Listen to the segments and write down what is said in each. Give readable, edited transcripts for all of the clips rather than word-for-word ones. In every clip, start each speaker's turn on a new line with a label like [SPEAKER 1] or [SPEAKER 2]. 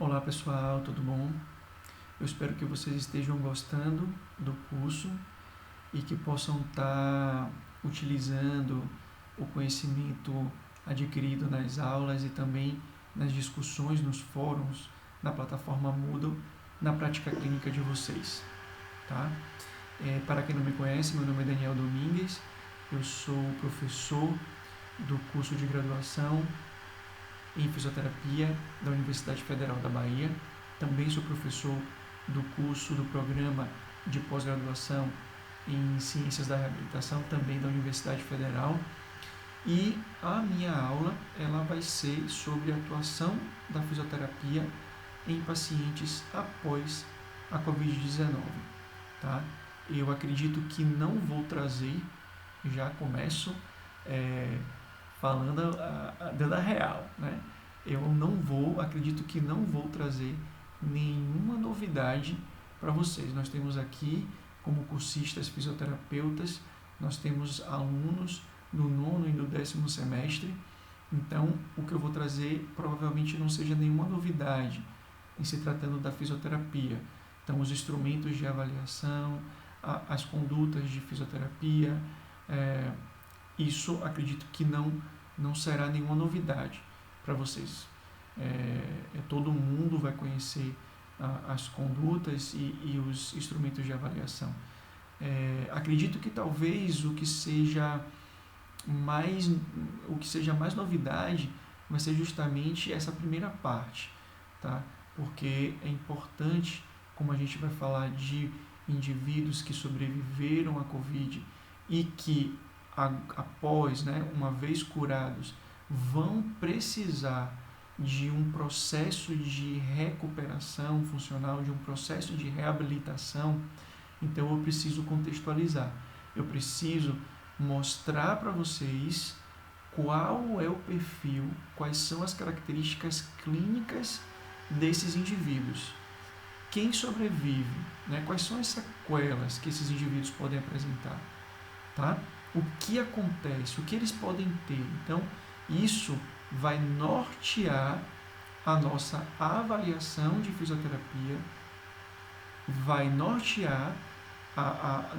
[SPEAKER 1] Olá pessoal, tudo bom? Eu espero que vocês estejam gostando do curso e que possam estar utilizando o conhecimento adquirido nas aulas e também nas discussões nos fóruns na plataforma Moodle na prática clínica de vocês, tá? Para quem não me conhece, meu nome é Daniel Domingues, eu sou professor do curso de graduação em Fisioterapia da Universidade Federal da Bahia. Também sou professor do curso do programa de pós-graduação em Ciências da Reabilitação, também da Universidade Federal. E a minha aula ela vai ser sobre a atuação da fisioterapia em pacientes após a Covid-19. Tá? Eu acredito que não vou trazer, já começo falando dando a real, né? Acredito que não vou trazer nenhuma novidade para vocês. Nós temos aqui, como cursistas fisioterapeutas, nós temos alunos do 9º e do 10º semestre, então o que eu vou trazer provavelmente não seja nenhuma novidade em se tratando da fisioterapia. Então, os instrumentos de avaliação, as condutas de fisioterapia, isso acredito que não será nenhuma novidade para vocês. Todo mundo vai conhecer as condutas e os instrumentos de avaliação. Acredito que talvez o que seja mais novidade vai ser justamente essa primeira parte, tá? Porque é importante, como a gente vai falar de indivíduos que sobreviveram à Covid e que após, né, uma vez curados, vão precisar de um processo de recuperação funcional, de um processo de reabilitação. Então eu preciso contextualizar, eu preciso mostrar para vocês qual é o perfil, quais são as características clínicas desses indivíduos. Quem sobrevive, né? Quais são as sequelas que esses indivíduos podem apresentar, tá? O que acontece, o que eles podem ter. Então, isso vai nortear a nossa avaliação de fisioterapia, vai nortear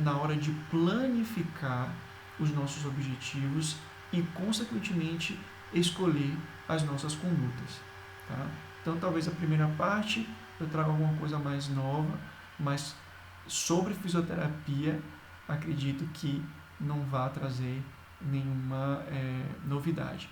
[SPEAKER 1] na hora de planificar os nossos objetivos e, consequentemente, escolher as nossas condutas. Tá? Então, talvez a primeira parte eu traga alguma coisa mais nova, mas sobre fisioterapia, acredito que não vá trazer nenhuma novidade.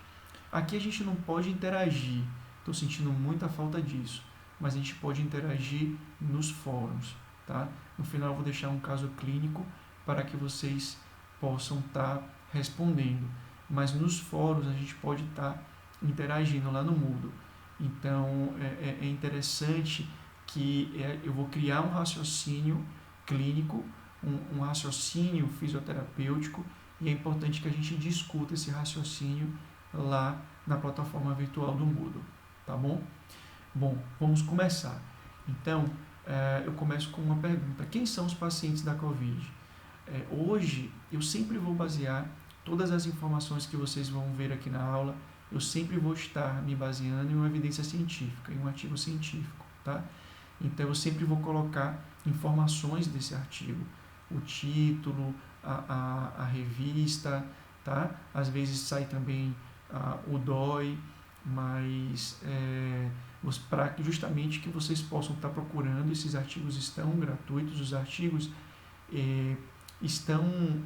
[SPEAKER 1] Aqui a gente não pode interagir, estou sentindo muita falta disso, mas a gente pode interagir nos fóruns. Tá? No final eu vou deixar um caso clínico para que vocês possam estar respondendo, mas nos fóruns a gente pode estar interagindo lá no Moodle. Então é interessante que eu vou criar um raciocínio clínico, um raciocínio fisioterapêutico, e é importante que a gente discuta esse raciocínio lá na plataforma virtual do Moodle, tá bom? Bom, vamos começar. Então, eu começo com uma pergunta: quem são os pacientes da Covid? Hoje, eu sempre vou basear todas as informações que vocês vão ver aqui na aula, eu sempre vou estar me baseando em uma evidência científica, em um artigo científico, tá? Então, eu sempre vou colocar informações desse artigo, o título, a revista, tá? Às vezes sai também o DOI, mas para justamente que vocês possam estar procurando. Esses artigos estão gratuitos, os artigos estão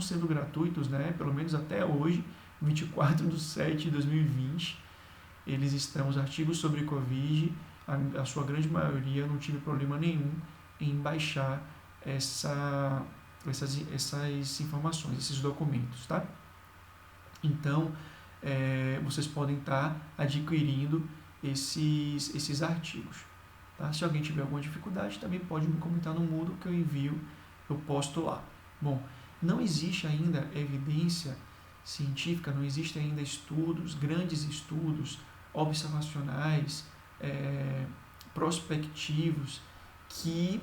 [SPEAKER 1] sendo gratuitos, né? Pelo menos até hoje, 24/7/2020, eles estão, os artigos sobre Covid, a sua grande maioria, não tive problema nenhum em baixar essas informações, esses documentos, tá? Então, vocês podem estar adquirindo esses artigos. Tá? Se alguém tiver alguma dificuldade, também pode me comentar no Moodle que eu envio, eu posto lá. Bom, não existe ainda evidência científica, não existem ainda estudos, grandes estudos observacionais, prospectivos, que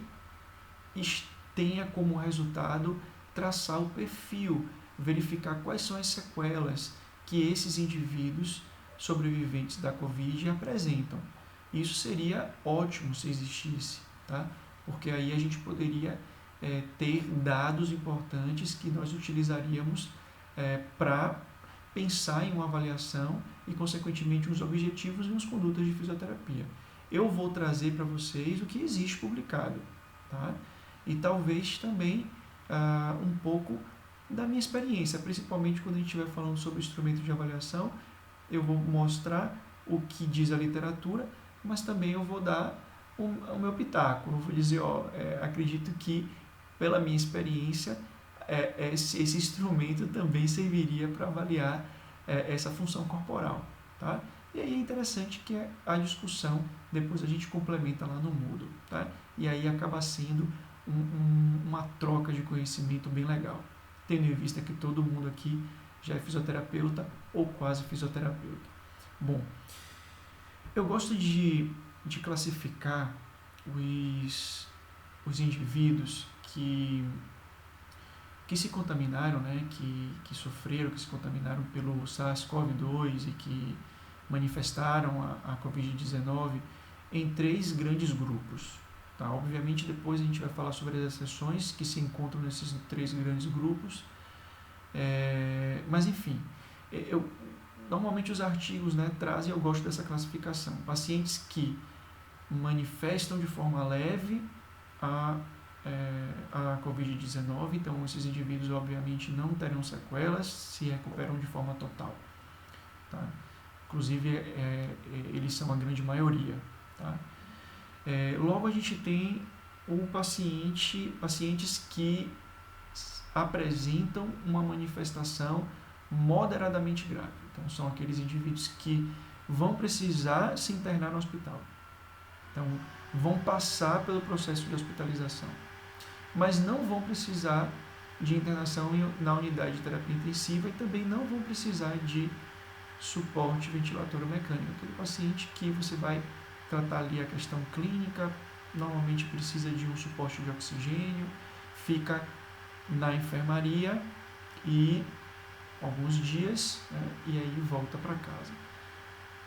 [SPEAKER 1] tenha como resultado traçar o perfil, verificar quais são as sequelas que esses indivíduos sobreviventes da Covid apresentam. Isso seria ótimo se existisse, tá? Porque aí a gente poderia ter dados importantes que nós utilizaríamos para pensar em uma avaliação e, consequentemente, uns objetivos e umas condutas de fisioterapia. Eu vou trazer para vocês o que existe publicado, tá? E talvez também um pouco da minha experiência, principalmente quando a gente estiver falando sobre instrumento de avaliação. Eu vou mostrar o que diz a literatura, mas também eu vou dar o meu pitaco. Eu vou dizer, acredito que, pela minha experiência, esse instrumento também serviria para avaliar essa função corporal, tá? E aí é interessante que a discussão, depois a gente complementa lá no Moodle, tá? E aí acaba sendo uma troca de conhecimento bem legal, tendo em vista que todo mundo aqui já é fisioterapeuta ou quase fisioterapeuta. Bom, eu gosto de classificar os indivíduos que se contaminaram, né, que sofreram, que se contaminaram pelo SARS-CoV-2 e que manifestaram a Covid-19 em 3 grandes grupos. Tá? Obviamente, depois a gente vai falar sobre as exceções que se encontram nesses 3 grandes grupos. Mas, enfim, normalmente os artigos, né, trazem, eu gosto dessa classificação, pacientes que manifestam de forma leve a Covid-19, então esses indivíduos obviamente não terão sequelas, se recuperam de forma total. Tá? Inclusive, eles são a grande maioria. Tá? Logo a gente tem pacientes que apresentam uma manifestação moderadamente grave. Então, são aqueles indivíduos que vão precisar se internar no hospital. Então, vão passar pelo processo de hospitalização, mas não vão precisar de internação na unidade de terapia intensiva e também não vão precisar de suporte ventilatório mecânico. Aquele paciente que você vai tratar ali a questão clínica, normalmente precisa de um suporte de oxigênio, fica na enfermaria e alguns dias, né, e aí volta para casa.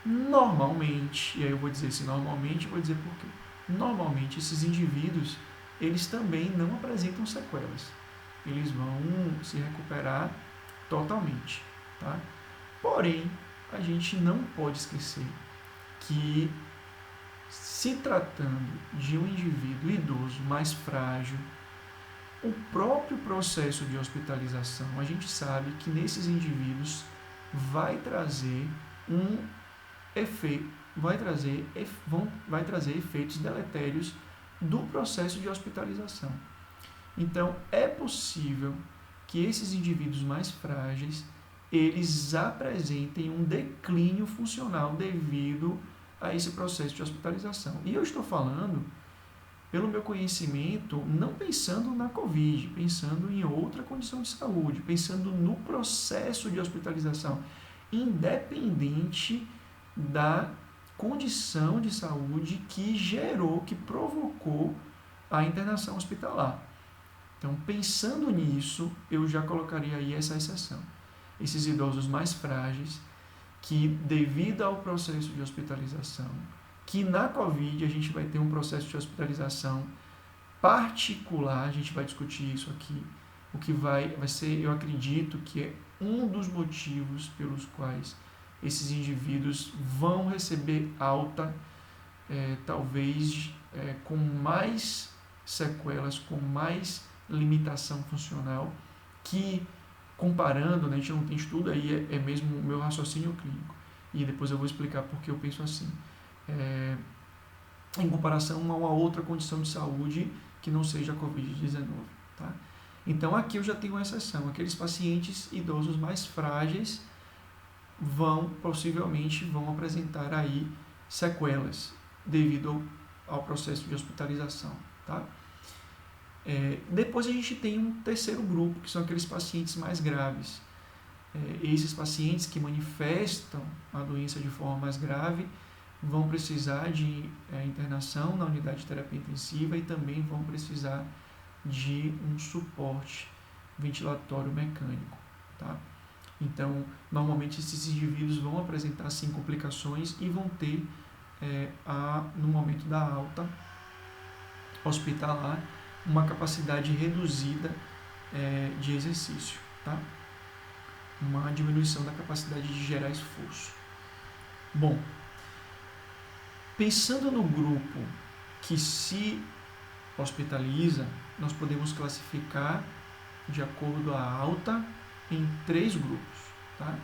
[SPEAKER 1] Normalmente, e aí eu vou dizer assim, normalmente, vou dizer por quê. Normalmente esses indivíduos, eles também não apresentam sequelas. Eles vão se recuperar totalmente, tá? Porém, a gente não pode esquecer que, se tratando de um indivíduo idoso mais frágil, o próprio processo de hospitalização, a gente sabe que nesses indivíduos vai trazer vai trazer efeitos deletérios do processo de hospitalização. Então, é possível que esses indivíduos mais frágeis, eles apresentem um declínio funcional devido a esse processo de hospitalização. E eu estou falando, pelo meu conhecimento, não pensando na Covid, pensando em outra condição de saúde, pensando no processo de hospitalização, independente da condição de saúde que provocou a internação hospitalar. Então, pensando nisso, eu já colocaria aí essa exceção. Esses idosos mais frágeis, que devido ao processo de hospitalização, que na Covid a gente vai ter um processo de hospitalização particular, a gente vai discutir isso aqui, o que vai ser, eu acredito que é um dos motivos pelos quais esses indivíduos vão receber alta, talvez com mais sequelas, com mais limitação funcional, que comparando, né, a gente não tem estudo, aí é mesmo o meu raciocínio clínico, e depois eu vou explicar por que eu penso assim, em comparação a uma outra condição de saúde que não seja a Covid-19. Tá? Então aqui eu já tenho uma exceção, aqueles pacientes idosos mais frágeis possivelmente vão apresentar aí sequelas devido ao processo de hospitalização. Tá? Depois a gente tem um terceiro grupo, que são aqueles pacientes mais graves. Esses pacientes que manifestam a doença de forma mais grave vão precisar de internação na unidade de terapia intensiva e também vão precisar de um suporte ventilatório mecânico. Tá? Então, normalmente esses indivíduos vão apresentar sim complicações e vão ter, no momento da alta hospitalar, uma capacidade reduzida de exercício, tá? Uma diminuição da capacidade de gerar esforço. Bom, pensando no grupo que se hospitaliza, nós podemos classificar de acordo à alta em 3 grupos, tá?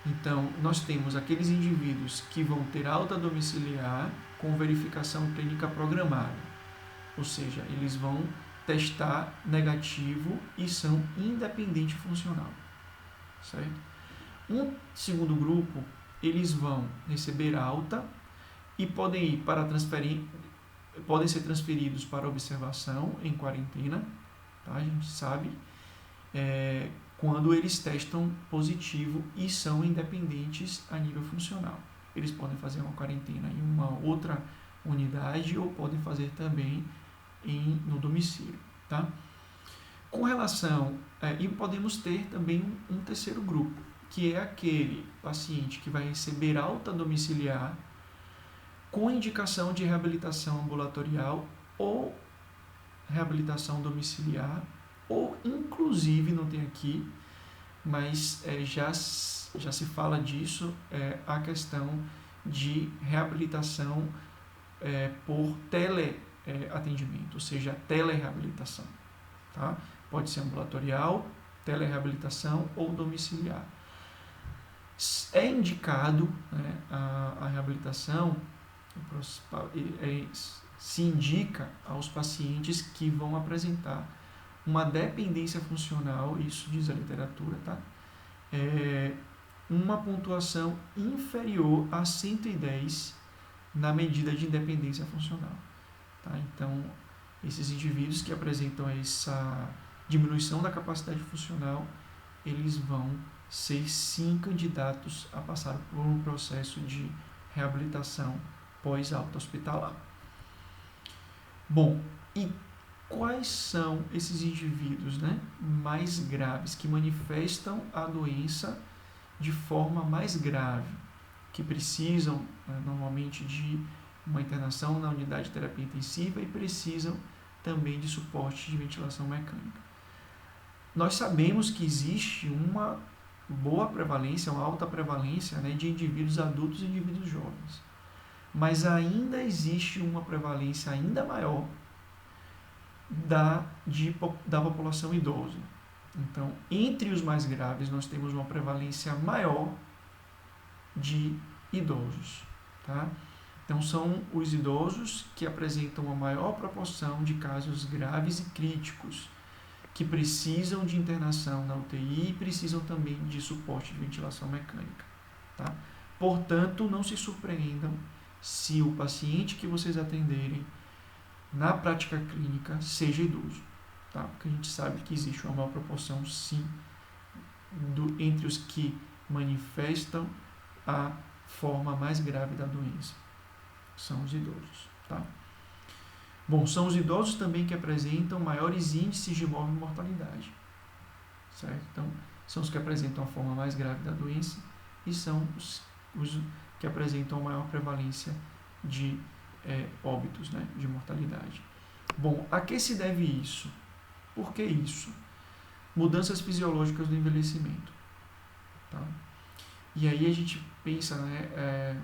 [SPEAKER 1] Então, nós temos aqueles indivíduos que vão ter alta domiciliar com verificação clínica programada, ou seja, eles vão testar negativo e são independente funcional, certo? Um segundo grupo, eles vão receber alta e podem ser transferidos para observação em quarentena, tá? A gente sabe, quando eles testam positivo e são independentes a nível funcional. Eles podem fazer uma quarentena em uma outra unidade ou podem fazer também no domicílio, tá? Com relação, e podemos ter também um terceiro grupo, que é aquele paciente que vai receber alta domiciliar com indicação de reabilitação ambulatorial ou reabilitação domiciliar, ou inclusive, não tem aqui, mas já se fala disso, a questão de reabilitação por teleatendimento, ou seja, telereabilitação, tá? Pode ser ambulatorial, telereabilitação ou domiciliar. É indicado, né, a reabilitação, se indica aos pacientes que vão apresentar uma dependência funcional, isso diz a literatura, tá? Uma pontuação inferior a 110 na medida de independência funcional, tá? Então, esses indivíduos que apresentam essa diminuição da capacidade funcional, eles vão ser sim candidatos a passar por um processo de reabilitação pós-alta hospitalar. Bom, e quais são esses indivíduos, né, mais graves, que manifestam a doença de forma mais grave, que precisam, normalmente, de uma internação na unidade de terapia intensiva e precisam também de suporte de ventilação mecânica? Nós sabemos que existe uma boa prevalência, uma alta prevalência, né, de indivíduos adultos e indivíduos jovens, mas ainda existe uma prevalência ainda maior da população idosa. Então, entre os mais graves, nós temos uma prevalência maior de idosos, tá? Então, são os idosos que apresentam a maior proporção de casos graves e críticos, que precisam de internação na UTI e precisam também de suporte de ventilação mecânica, tá? Portanto, não se surpreendam se o paciente que vocês atenderem na prática clínica seja idoso, tá? Porque a gente sabe que existe uma maior proporção, sim, entre os que manifestam a forma mais grave da doença. São os idosos, tá? Bom, são os idosos também que apresentam maiores índices de mortalidade, certo? Então, são os que apresentam a forma mais grave da doença e são os que apresentam a maior prevalência de óbitos, né, de mortalidade. Bom, a que se deve isso? Por que isso? Mudanças fisiológicas do envelhecimento, tá? E aí a gente pensa, né, é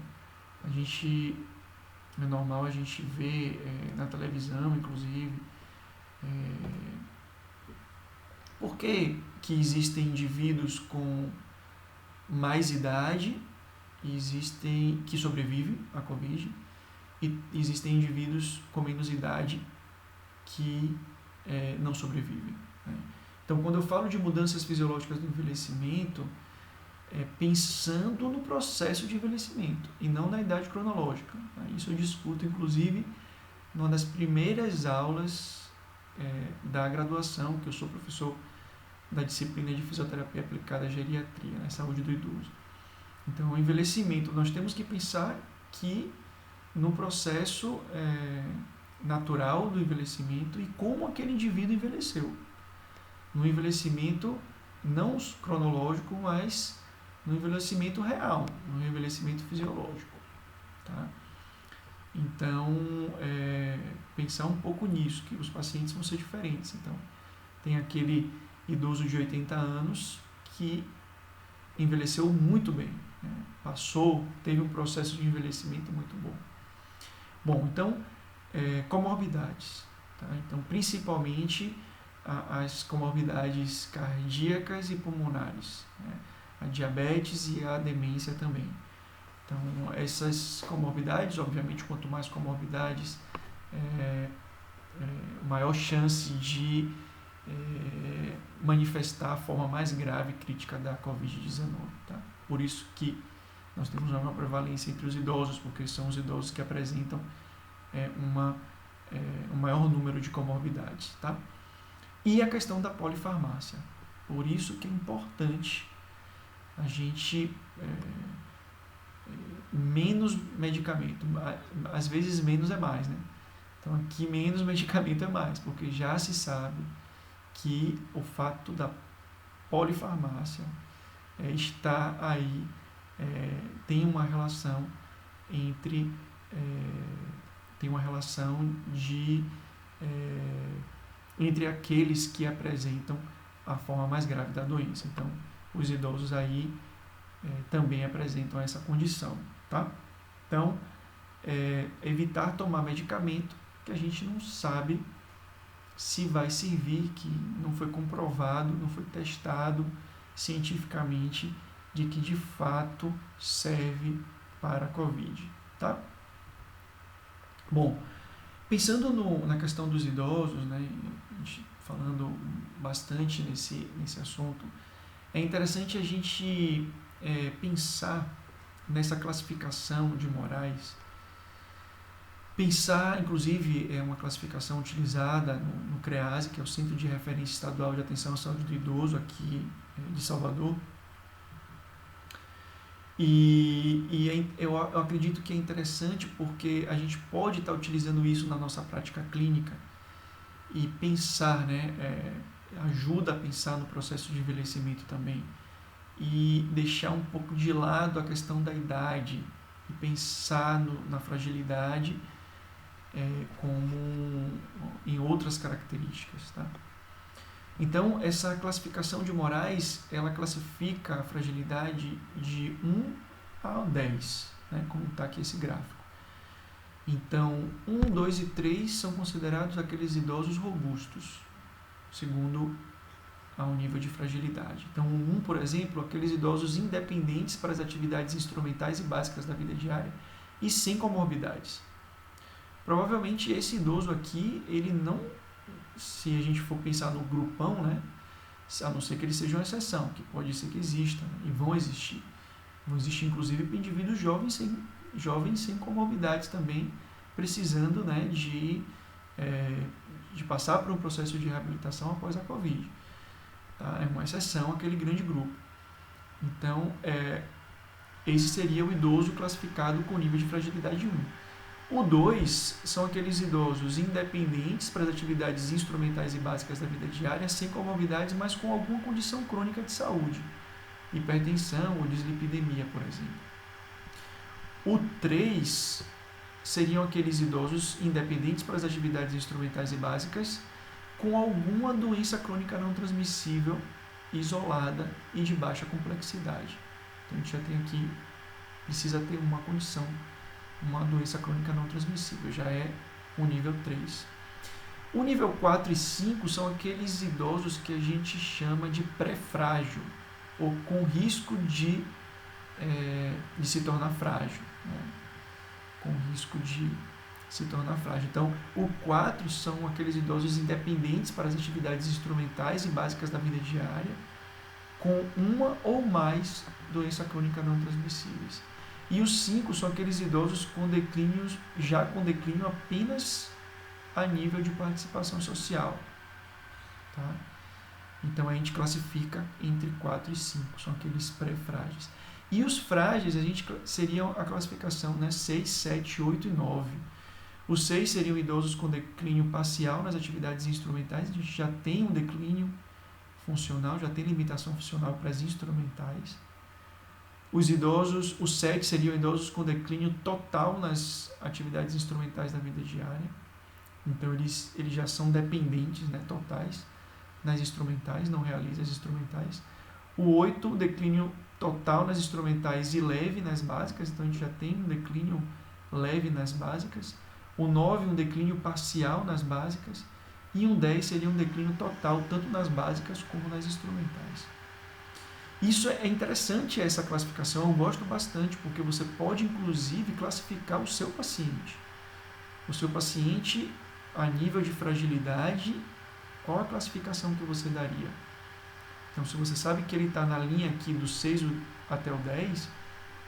[SPEAKER 1] normal a gente ver na televisão, inclusive, por que existem indivíduos com mais idade que sobrevivem à Covid e existem indivíduos com menos idade que não sobrevivem, né? Então, quando eu falo de mudanças fisiológicas do envelhecimento, pensando no processo de envelhecimento e não na idade cronológica, né? Isso eu discuto, inclusive, numa das primeiras aulas da graduação, que eu sou professor da disciplina de fisioterapia aplicada à geriatria, né? Saúde do idoso. Então, o envelhecimento, nós temos que pensar que no processo natural do envelhecimento e como aquele indivíduo envelheceu. No envelhecimento não cronológico, mas no envelhecimento real, no envelhecimento fisiológico. Tá? Então, pensar um pouco nisso, que os pacientes vão ser diferentes. Então, tem aquele idoso de 80 anos que envelheceu muito bem, né? Teve um processo de envelhecimento muito bom. Bom, então, comorbidades. Tá? Então, principalmente as comorbidades cardíacas e pulmonares, né? A diabetes e a demência também. Então, essas comorbidades, obviamente, quanto mais comorbidades, maior chance de manifestar a forma mais grave e crítica da Covid-19. Tá? Por isso que nós temos uma maior prevalência entre os idosos, porque são os idosos que apresentam um maior número de comorbidades. Tá? E a questão da polifarmácia. Por isso que é importante a gente menos medicamento. Às vezes menos é mais, né? Então aqui menos medicamento é mais, porque já se sabe que o fato da polifarmácia está aí, tem uma relação entre entre aqueles que apresentam a forma mais grave da doença. Então, os idosos aí também apresentam essa condição, tá? Então, evitar tomar medicamento que a gente não sabe se vai servir, que não foi comprovado, não foi testado cientificamente de que de fato serve para a Covid, tá? Bom, pensando na questão dos idosos, né, a gente falando bastante nesse assunto, é interessante a gente pensar nessa classificação de Moraes. Pensar, inclusive, é uma classificação utilizada no CREASE, que é o Centro de Referência Estadual de Atenção à Saúde do Idoso, aqui de Salvador. E eu acredito que é interessante porque a gente pode estar utilizando isso na nossa prática clínica e pensar, né, ajuda a pensar no processo de envelhecimento também e deixar um pouco de lado a questão da idade e pensar na fragilidade como em outras características, tá? Então, essa classificação de Moraes, ela classifica a fragilidade de 1 a 10, né, como está aqui esse gráfico. Então, 1, 2 e 3 são considerados aqueles idosos robustos, segundo ao nível de fragilidade. Então, 1, por exemplo, aqueles idosos independentes para as atividades instrumentais e básicas da vida diária e sem comorbidades. Provavelmente esse idoso aqui, ele não, se a gente for pensar no grupão, né, a não ser que eles sejam exceção, que pode ser que existam, né, e vão existir. Vão existir, inclusive, indivíduos jovens sem comorbidades também, precisando, né, de passar por um processo de reabilitação após a Covid. Tá? É uma exceção aquele grande grupo. Então, esse seria o idoso classificado com nível de fragilidade 1. O 2 são aqueles idosos independentes para as atividades instrumentais e básicas da vida diária, sem comorbidades, mas com alguma condição crônica de saúde, hipertensão ou dislipidemia, por exemplo. O 3 seriam aqueles idosos independentes para as atividades instrumentais e básicas, com alguma doença crônica não transmissível, isolada e de baixa complexidade. Então, a gente já tem aqui, precisa ter uma condição, uma doença crônica não transmissível, já é o nível 3. O nível 4 e 5 são aqueles idosos que a gente chama de pré-frágil, ou com risco de se tornar frágil, né? Com risco de se tornar frágil. Então, o 4 são aqueles idosos independentes para as atividades instrumentais e básicas da vida diária, com uma ou mais doença crônica não transmissíveis. E os 5 são aqueles idosos com declínio apenas a nível de participação social. Tá? Então a gente classifica entre 4 e 5, são aqueles pré-frágeis. E os frágeis, seriam a classificação, né, 6, 7, 8 e 9. Os 6 seriam idosos com declínio parcial nas atividades instrumentais, a gente já tem um declínio funcional, já tem limitação funcional para as instrumentais. Os idosos, os 7 seriam idosos com declínio total nas atividades instrumentais da vida diária. Então, eles já são dependentes, né, totais nas instrumentais, não realizam as instrumentais. O 8, declínio total nas instrumentais e leve nas básicas, então a gente já tem um declínio leve nas básicas. O 9, um declínio parcial nas básicas. E um 10 seria um declínio total, tanto nas básicas como nas instrumentais. Isso é interessante, essa classificação, eu gosto bastante, porque você pode, inclusive, classificar o seu paciente. O seu paciente, a nível de fragilidade, qual a classificação que você daria? Então, se você sabe que ele está na linha aqui do 6 até o 10,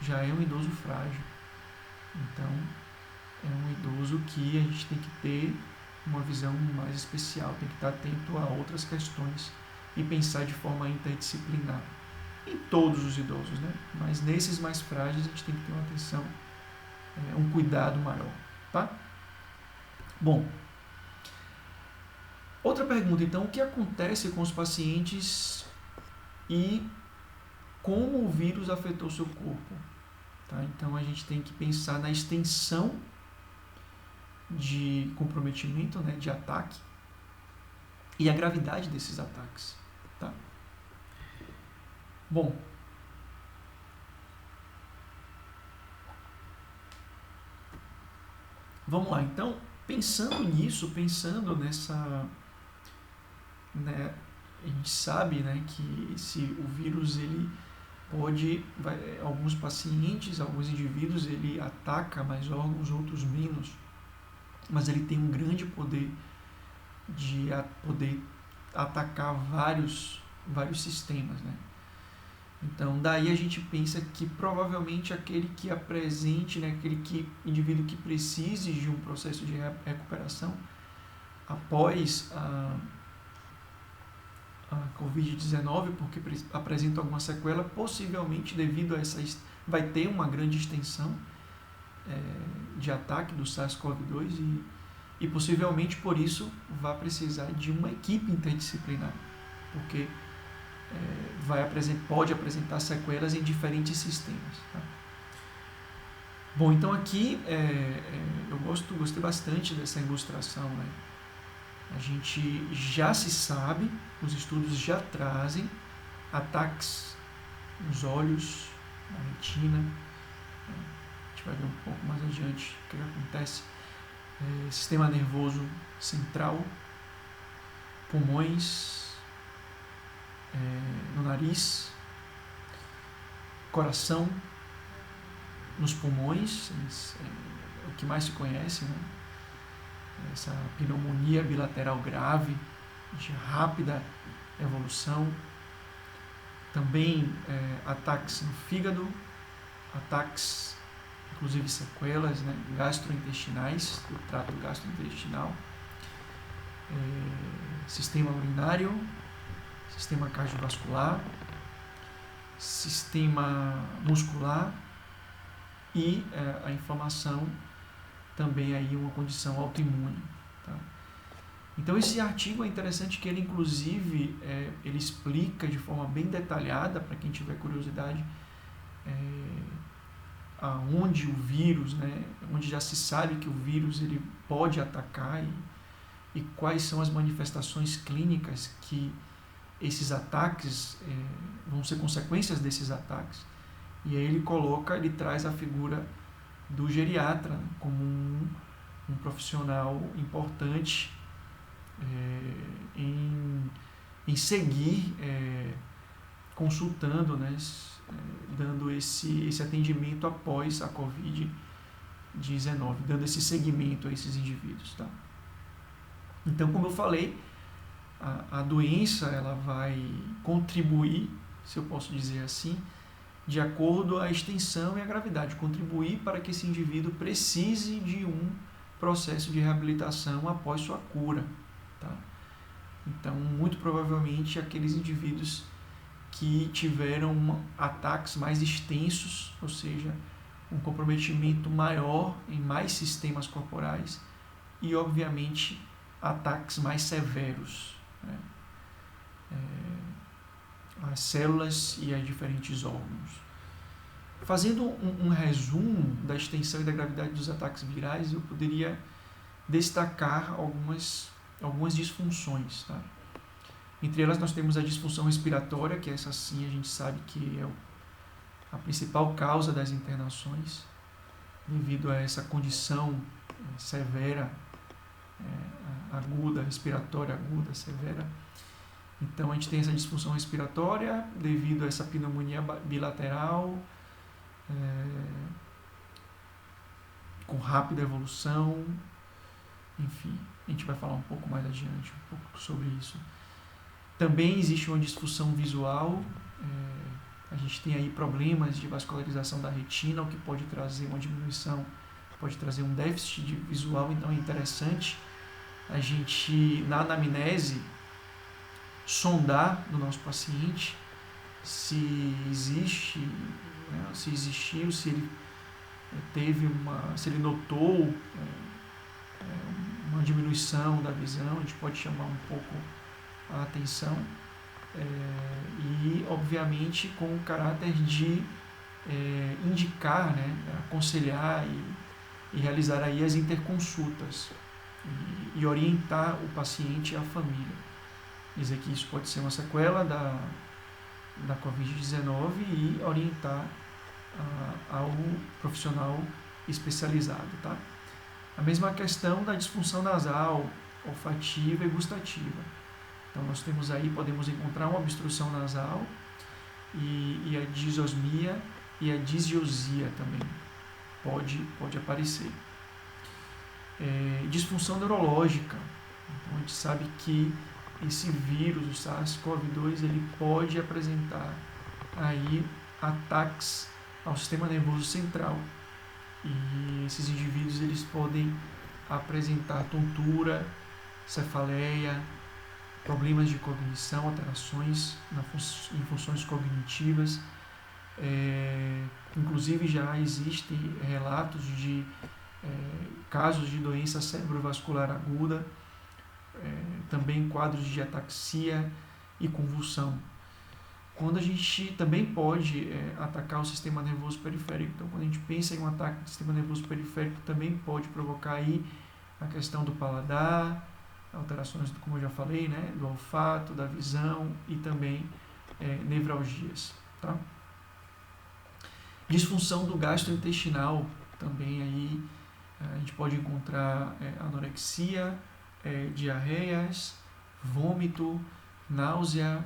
[SPEAKER 1] já é um idoso frágil. Então, é um idoso que a gente tem que ter uma visão mais especial, tem que estar atento a outras questões e pensar de forma interdisciplinar. Em todos os idosos, né? Mas nesses mais frágeis a gente tem que ter uma atenção, um cuidado maior, tá? Bom, outra pergunta, então, o que acontece com os pacientes e como o vírus afetou seu corpo? Tá? Então, a gente tem que pensar na extensão de comprometimento, né, de ataque, e a gravidade desses ataques. Tá? Bom, vamos lá. Então, pensando nisso, pensando nessa, né, a gente sabe, né, que o vírus ele pode, alguns pacientes, alguns indivíduos, ele ataca mais órgãos, outros menos, mas ele tem um grande poder de poder atacar vários sistemas, né? Então, daí a gente pensa que provavelmente aquele que apresente, né, indivíduo que precise de um processo de recuperação após a Covid-19, porque apresenta alguma sequela, possivelmente devido a vai ter uma grande extensão de ataque do SARS-CoV-2 e possivelmente por isso vai precisar de uma equipe interdisciplinar, porque pode apresentar sequelas em diferentes sistemas. Tá? Bom, então aqui eu gostei bastante dessa ilustração, né? A gente já se sabe, os estudos já trazem ataques nos olhos, na retina, né? A gente vai ver um pouco mais adiante o que acontece. Sistema nervoso central, pulmões, no nariz, coração, nos pulmões, é o que mais se conhece, né? Essa pneumonia bilateral grave, de rápida evolução. Também ataques no fígado, ataques, inclusive sequelas, né, gastrointestinais, do trato gastrointestinal, sistema urinário, sistema cardiovascular, sistema muscular e a inflamação, também aí uma condição autoimune. Tá? Então esse artigo é interessante que ele inclusive ele explica de forma bem detalhada, para quem tiver curiosidade, aonde o vírus, né, onde já se sabe que o vírus ele pode atacar e quais são as manifestações clínicas que esses ataques vão ser consequências desses ataques. E aí ele traz a figura do geriatra como um profissional importante em seguir consultando, né, dando esse atendimento após a Covid-19, dando esse seguimento a esses indivíduos. Tá? Então, como eu falei, a doença ela vai contribuir, se eu posso dizer assim, de acordo à extensão e à gravidade, contribuir para que esse indivíduo precise de um processo de reabilitação após sua cura. Tá? Então, muito provavelmente, aqueles indivíduos que tiveram ataques mais extensos, ou seja, um comprometimento maior em mais sistemas corporais e, obviamente, ataques mais severos, né? as células e a diferentes órgãos. Fazendo um resumo da extensão e da gravidade dos ataques virais, eu poderia destacar algumas disfunções. Tá? Entre elas nós temos a disfunção respiratória, que essa sim a gente sabe que é a principal causa das internações, devido a essa condição severa, aguda, respiratória aguda, severa. Então a gente tem essa disfunção respiratória devido a essa pneumonia bilateral, com rápida evolução, enfim, a gente vai falar um pouco mais adiante um pouco sobre isso. Também existe uma disfunção visual, a gente tem aí problemas de vascularização da retina, o que pode trazer uma diminuição, pode trazer um déficit visual, então é interessante a gente, na anamnese, sondar no nosso paciente se existe, né, se existiu, se ele se ele notou uma diminuição da visão, a gente pode chamar um pouco a atenção, e obviamente com o caráter de indicar, né, aconselhar e realizar aí as interconsultas e orientar o paciente e a família. Dizer que isso pode ser uma sequela da Covid-19 e orientar ao profissional especializado. Tá? A mesma questão da disfunção nasal, olfativa e gustativa. Então nós temos aí, podemos encontrar uma obstrução nasal e a disosmia e a disiosia também pode aparecer. Disfunção neurológica. Então a gente sabe que esse vírus, o SARS-CoV-2, ele pode apresentar aí ataques ao sistema nervoso central. E esses indivíduos eles podem apresentar tontura, cefaleia, problemas de cognição, alterações em funções cognitivas. Inclusive já existem relatos de casos de doença cerebrovascular aguda, também quadros de ataxia e convulsão. Quando a gente também pode atacar o sistema nervoso periférico. Então, quando a gente pensa em um ataque do sistema nervoso periférico, também pode provocar aí a questão do paladar, alterações, como eu já falei, né, do olfato, da visão e também nevralgias. Tá? Disfunção do gastrointestinal, também aí a gente pode encontrar anorexia, diarreias, vômito, náusea,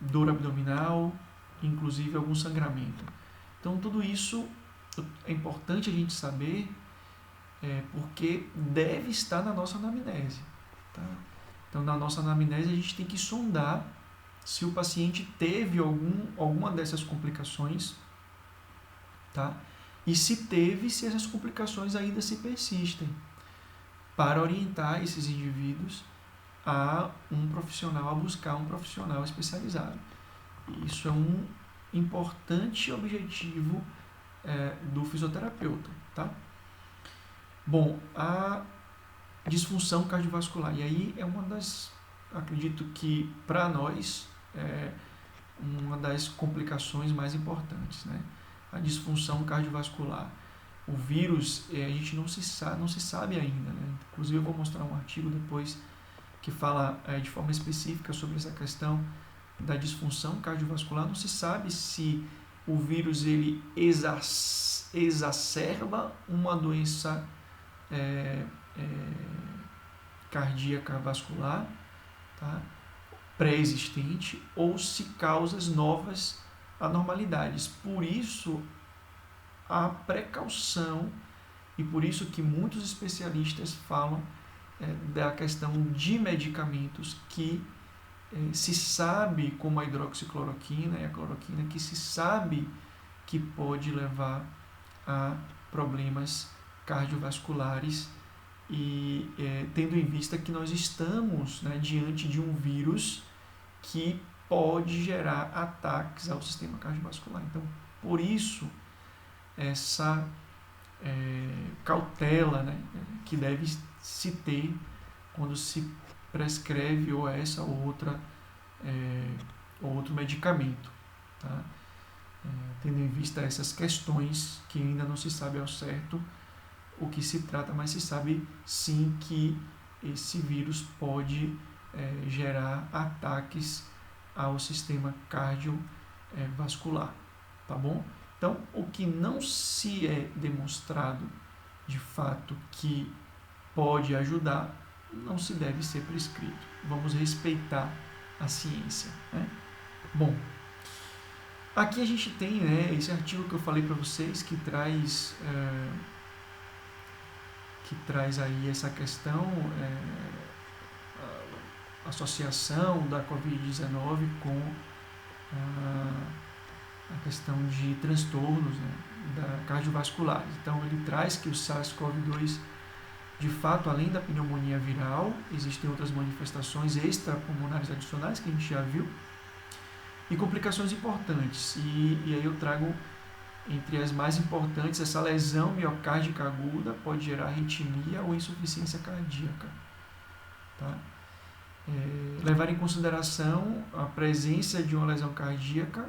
[SPEAKER 1] dor abdominal, inclusive algum sangramento. Então tudo isso é importante a gente saber, porque deve estar na nossa anamnese. Tá? Então na nossa anamnese a gente tem que sondar se o paciente teve alguma dessas complicações, tá? E se teve, se essas complicações ainda se persistem, para orientar esses indivíduos a buscar um profissional especializado. Isso é um importante objetivo do fisioterapeuta. Tá? Bom, a disfunção cardiovascular. E aí é acredito que para nós, uma das complicações mais importantes, né? A disfunção cardiovascular. O vírus, a gente não se sabe ainda, né? Inclusive eu vou mostrar um artigo depois que fala de forma específica sobre essa questão da disfunção cardiovascular. Não se sabe se o vírus ele exacerba uma doença cardíaca vascular, tá? Pré-existente, ou se causas novas anormalidades. Por isso a precaução, e por isso que muitos especialistas falam da questão de medicamentos que se sabe, como a hidroxicloroquina e a cloroquina, que se sabe que pode levar a problemas cardiovasculares, e tendo em vista que nós estamos, né, diante de um vírus que pode gerar ataques ao sistema cardiovascular. Então, por isso, essa cautela, né, que deve se ter quando se prescreve ou essa ou outra ou outro medicamento, tá? Tendo em vista essas questões que ainda não se sabe ao certo o que se trata, mas se sabe sim que esse vírus pode gerar ataques ao sistema cardiovascular, tá bom? Então, o que não se é demonstrado de fato que pode ajudar, não se deve ser prescrito. Vamos respeitar a ciência, né? Bom, aqui a gente tem, né, esse artigo que eu falei para vocês que traz aí essa questão, a associação da Covid-19 com a questão de transtornos, né, cardiovasculares. Então, ele traz que o SARS-CoV-2, de fato, além da pneumonia viral, existem outras manifestações extrapulmonares adicionais que a gente já viu, e complicações importantes. E aí eu trago, entre as mais importantes, essa lesão miocárdica aguda pode gerar arritmia ou insuficiência cardíaca. Tá? Levar em consideração a presença de uma lesão cardíaca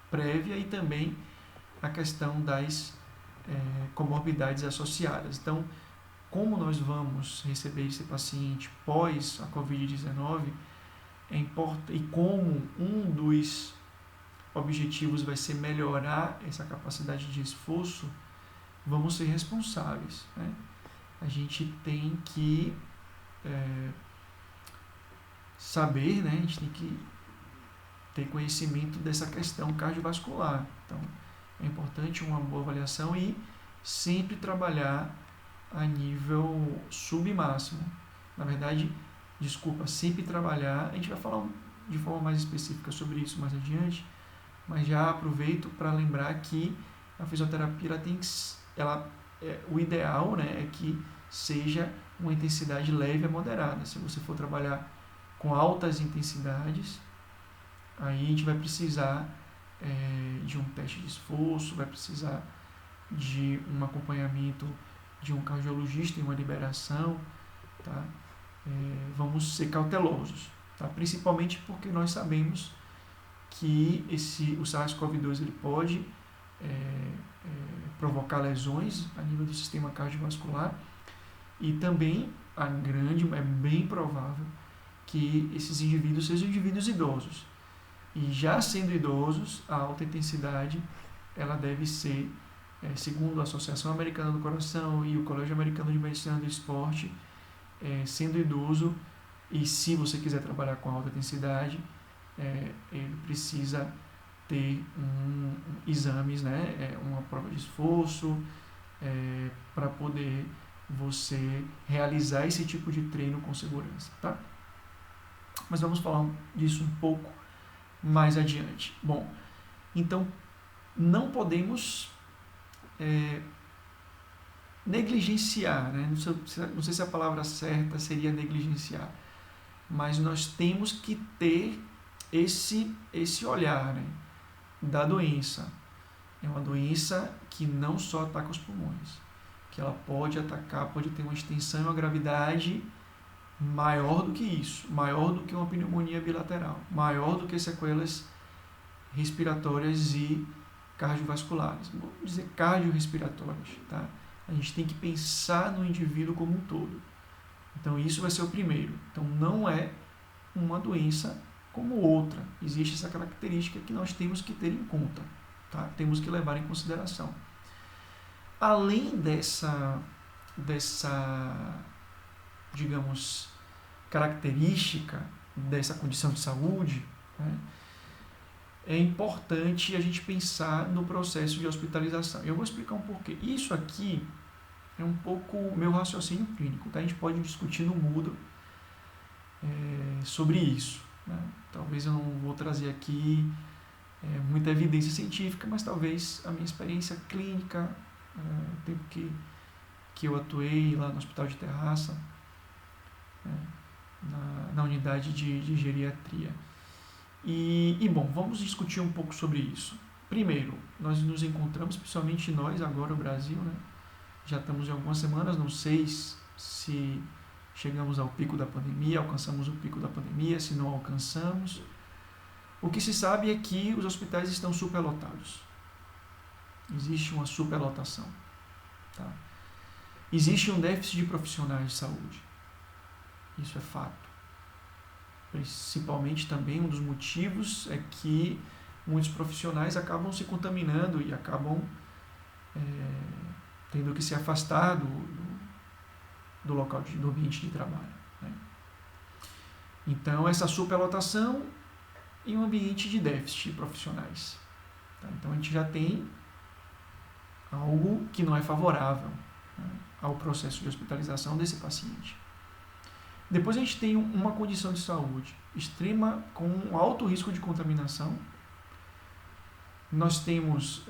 [SPEAKER 1] prévia e também a questão das comorbidades associadas. Então, como nós vamos receber esse paciente pós a Covid-19, e como um dos objetivos vai ser melhorar essa capacidade de esforço, vamos ser responsáveis, né? A gente tem que saber, né? A gente tem que ter conhecimento dessa questão cardiovascular. Então, é importante uma boa avaliação e sempre trabalhar a nível submáximo. Na verdade, sempre trabalhar, a gente vai falar de forma mais específica sobre isso mais adiante, mas já aproveito para lembrar que a fisioterapia o ideal, né, é que seja uma intensidade leve a moderada. Se você for trabalhar com altas intensidades, aí a gente vai precisar de um teste de esforço, vai precisar de um acompanhamento de um cardiologista em uma liberação, tá? Vamos ser cautelosos, tá? Principalmente porque nós sabemos que o SARS-CoV-2 ele pode provocar lesões a nível do sistema cardiovascular e também é bem provável que esses indivíduos sejam indivíduos idosos. E já sendo idosos, a alta intensidade ela deve ser, segundo a Associação Americana do Coração e o Colégio Americano de Medicina do Esporte, sendo idoso, e se você quiser trabalhar com alta intensidade, ele precisa ter exames, né, uma prova de esforço, para poder você realizar esse tipo de treino com segurança, tá? Mas vamos falar disso um pouco mais adiante. Bom, então não podemos negligenciar, né? Não sei se a palavra certa seria negligenciar, mas nós temos que ter esse olhar, né, da doença. É uma doença que não só ataca os pulmões, que ela pode ter uma extensão e uma gravidade maior do que isso, maior do que uma pneumonia bilateral, maior do que sequelas respiratórias e cardiovasculares. Vamos dizer cardiorrespiratórias, tá? A gente tem que pensar no indivíduo como um todo. Então, isso vai ser o primeiro. Então, não é uma doença como outra. Existe essa característica que nós temos que ter em conta, tá? Temos que levar em consideração. Além dessa digamos, característica dessa condição de saúde, né, é importante a gente pensar no processo de hospitalização. Eu vou explicar um porquê. Isso aqui é um pouco o meu raciocínio clínico, tá? A gente pode discutir no Moodle sobre isso, né? Talvez eu não vou trazer aqui muita evidência científica, mas talvez a minha experiência clínica, o tempo que eu atuei lá no Hospital de Terraça, na unidade de geriatria. E bom, vamos discutir um pouco sobre isso. Primeiro, nós nos encontramos, principalmente nós agora, o Brasil, né? Já estamos em algumas semanas, não sei se chegamos ao pico da pandemia, alcançamos o pico da pandemia, se não alcançamos, O que se sabe é que os hospitais estão superlotados. Existe uma superlotação. Tá? Existe um déficit de profissionais de saúde. Isso é fato. Principalmente também um dos motivos é que muitos profissionais acabam se contaminando e acabam tendo que se afastar do local, do ambiente de trabalho. Né? Então, essa superlotação em um ambiente de déficit de profissionais. Tá? Então, a gente já tem algo que não é favorável, né, ao processo de hospitalização desse paciente. Depois a gente tem uma condição de saúde extrema, com um alto risco de contaminação. Nós temos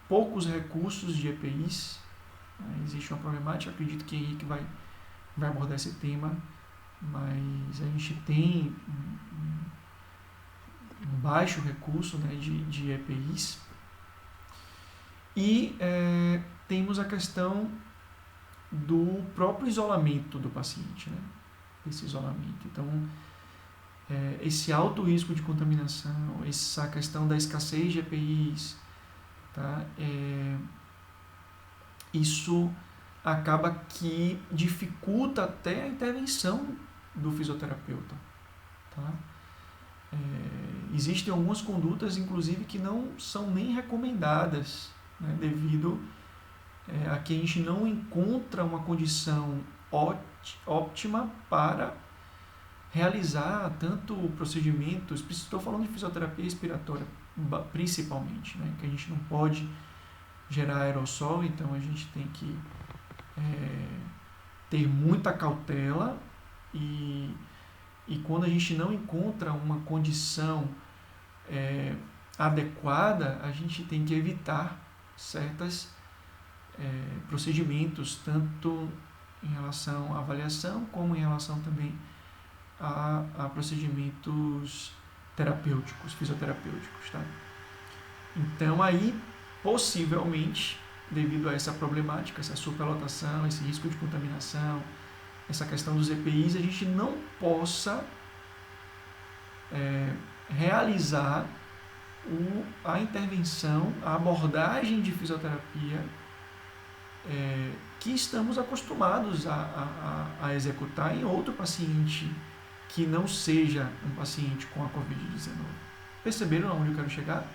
[SPEAKER 1] poucos recursos de EPIs. Existe uma problemática, acredito que Henrique vai abordar esse tema, mas a gente tem um baixo recurso, né, de EPIs. E temos a questão do próprio isolamento do paciente, né? Esse isolamento. Então, esse alto risco de contaminação, essa questão da escassez de EPIs, tá? Isso acaba que dificulta até a intervenção do fisioterapeuta. Tá? Existem algumas condutas, inclusive, que não são nem recomendadas, né, devido a que a gente não encontra uma condição óptima para realizar tanto procedimentos, estou falando de fisioterapia respiratória principalmente, né, que a gente não pode gerar aerossol, então a gente tem que ter muita cautela e quando a gente não encontra uma condição adequada, a gente tem que evitar certos procedimentos, tanto em relação à avaliação, como em relação também a procedimentos terapêuticos, fisioterapêuticos. Tá? Então, aí, possivelmente, devido a essa problemática, essa superlotação, esse risco de contaminação, essa questão dos EPIs, a gente não possa realizar a intervenção, a abordagem de fisioterapia que estamos acostumados a executar em outro paciente que não seja um paciente com a Covid-19. Perceberam aonde eu quero chegar?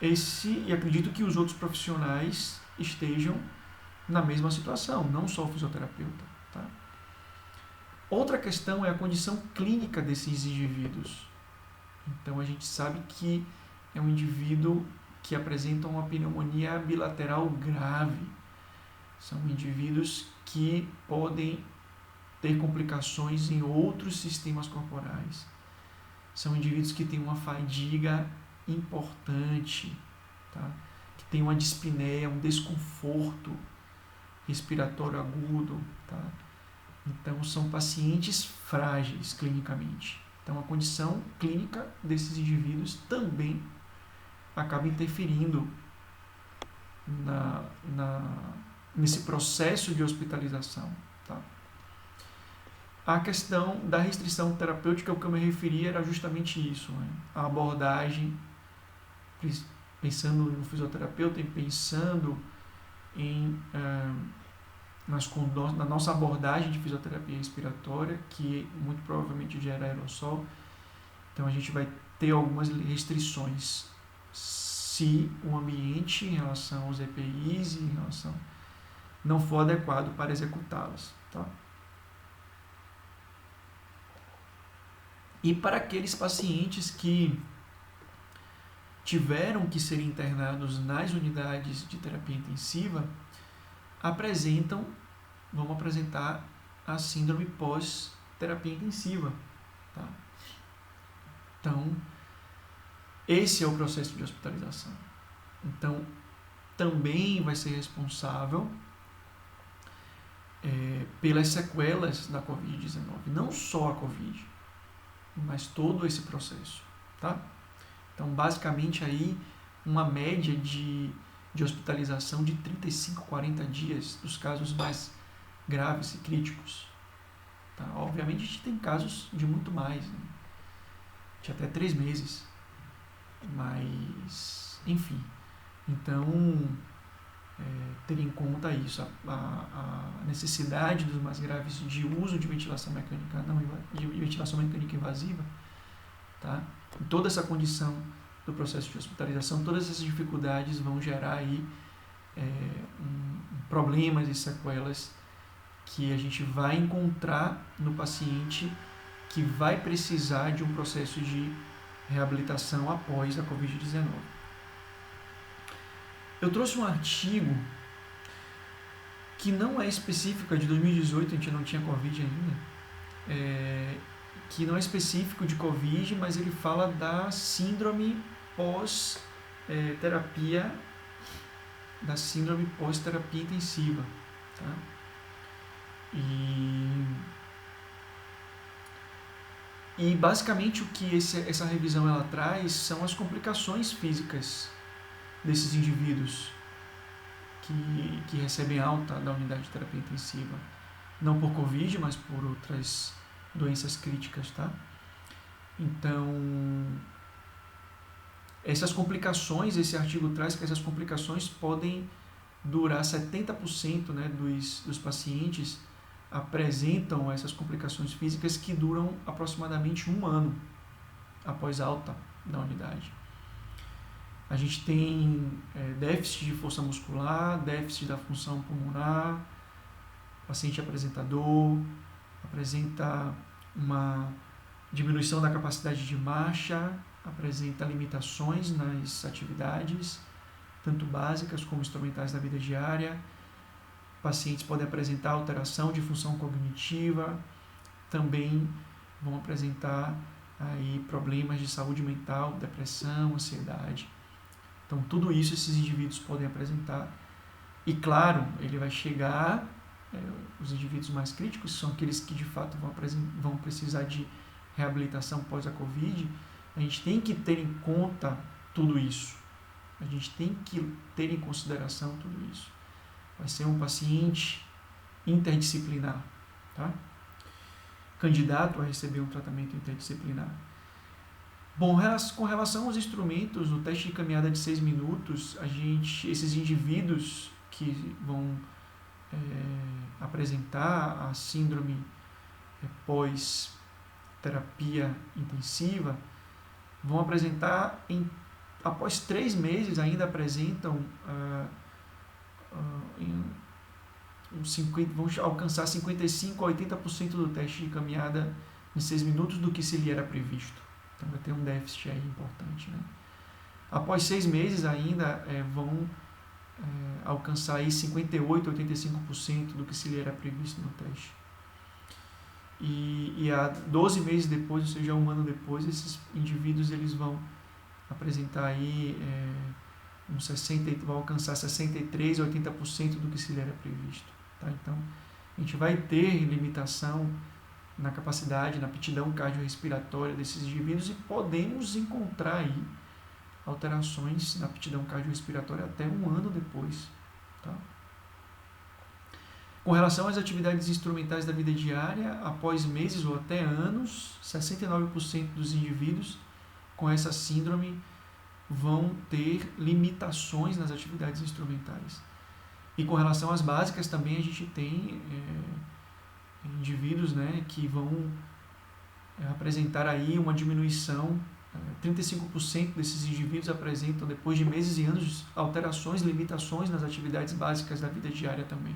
[SPEAKER 1] E acredito que os outros profissionais estejam na mesma situação, não só o fisioterapeuta. Tá? Outra questão é a condição clínica desses indivíduos. Então, a gente sabe que é um indivíduo que apresenta uma pneumonia bilateral grave. São indivíduos que podem ter complicações em outros sistemas corporais. São indivíduos que têm uma fadiga importante, tá? Que tem uma dispneia, um desconforto respiratório agudo. Tá? Então, são pacientes frágeis clinicamente. Então, a condição clínica desses indivíduos também acaba interferindo nesse processo de hospitalização. Tá? A questão da restrição terapêutica, o que eu me referi era justamente isso, né? A abordagem, pensando no fisioterapeuta e pensando na nossa abordagem de fisioterapia respiratória, que muito provavelmente gera aerossol. Então a gente vai ter algumas restrições se o ambiente em relação aos EPIs e em relação não for adequado para executá-las. Tá? E para aqueles pacientes que tiveram que ser internados nas unidades de terapia intensiva, vão apresentar a síndrome pós-terapia intensiva. Tá? Então, esse é o processo de hospitalização. Então, também vai ser responsável pelas sequelas da Covid-19. Não só a Covid, mas todo esse processo. Tá? Então, basicamente, aí, uma média de hospitalização de 35 a 40 dias dos casos mais graves e críticos. Tá? Obviamente a gente tem casos de muito mais, né? De até 3 meses. Mas, enfim. Então, ter em conta isso, a necessidade dos mais graves de uso de ventilação mecânica de ventilação mecânica invasiva, tá? E toda essa condição do processo de hospitalização, todas essas dificuldades vão gerar aí problemas e sequelas que a gente vai encontrar no paciente que vai precisar de um processo de reabilitação após a Covid-19. Eu trouxe um artigo que não é específico, é de 2018, a gente não tinha Covid ainda, que não é específico de Covid, mas ele fala da síndrome pós-terapia, intensiva. Tá? E basicamente o que essa revisão ela traz são as complicações físicas desses indivíduos que recebem alta da unidade de terapia intensiva, não por Covid, mas por outras doenças críticas, tá? Então, essas complicações, esse artigo traz que essas complicações podem durar 70%, né, dos pacientes apresentam essas complicações físicas que duram aproximadamente 1 ano após alta da unidade. A gente tem déficit de força muscular, déficit da função pulmonar, o paciente apresentador, apresenta uma diminuição da capacidade de marcha, apresenta limitações nas atividades, tanto básicas como instrumentais da vida diária. Pacientes podem apresentar alteração de função cognitiva, também vão apresentar aí problemas de saúde mental, depressão, ansiedade. Então, tudo isso esses indivíduos podem apresentar. E, claro, ele vai chegar, os indivíduos mais críticos, são aqueles que, de fato, vão precisar de reabilitação pós a Covid. A gente tem que ter em conta tudo isso. A gente tem que ter em consideração tudo isso. Vai ser um paciente interdisciplinar, tá? Candidato a receber um tratamento interdisciplinar. Bom, com relação aos instrumentos, no teste de caminhada de 6 minutos, esses indivíduos que vão apresentar a síndrome pós-terapia intensiva, vão apresentar, após 3 meses, ainda apresentam vão alcançar 55% a 80% do teste de caminhada em 6 minutos do que se lhe era previsto. Então vai ter um déficit aí importante, né? Após 6 meses ainda vão alcançar aí 58% a 85% do que se lhe era previsto no teste. E a 12 meses depois, ou seja, 1 ano depois, esses indivíduos eles vão apresentar aí vão alcançar 63% a 80% do que se lhe era previsto. Tá? Então, a gente vai ter limitação na capacidade, na aptidão cardiorrespiratória desses indivíduos e podemos encontrar aí alterações na aptidão cardiorrespiratória até 1 ano depois. Tá? Com relação às atividades instrumentais da vida diária, após meses ou até anos, 69% dos indivíduos com essa síndrome vão ter limitações nas atividades instrumentais. E com relação às básicas também a gente tem indivíduos, né, que vão apresentar aí uma diminuição, 35% desses indivíduos apresentam depois de meses e anos alterações, limitações nas atividades básicas da vida diária também.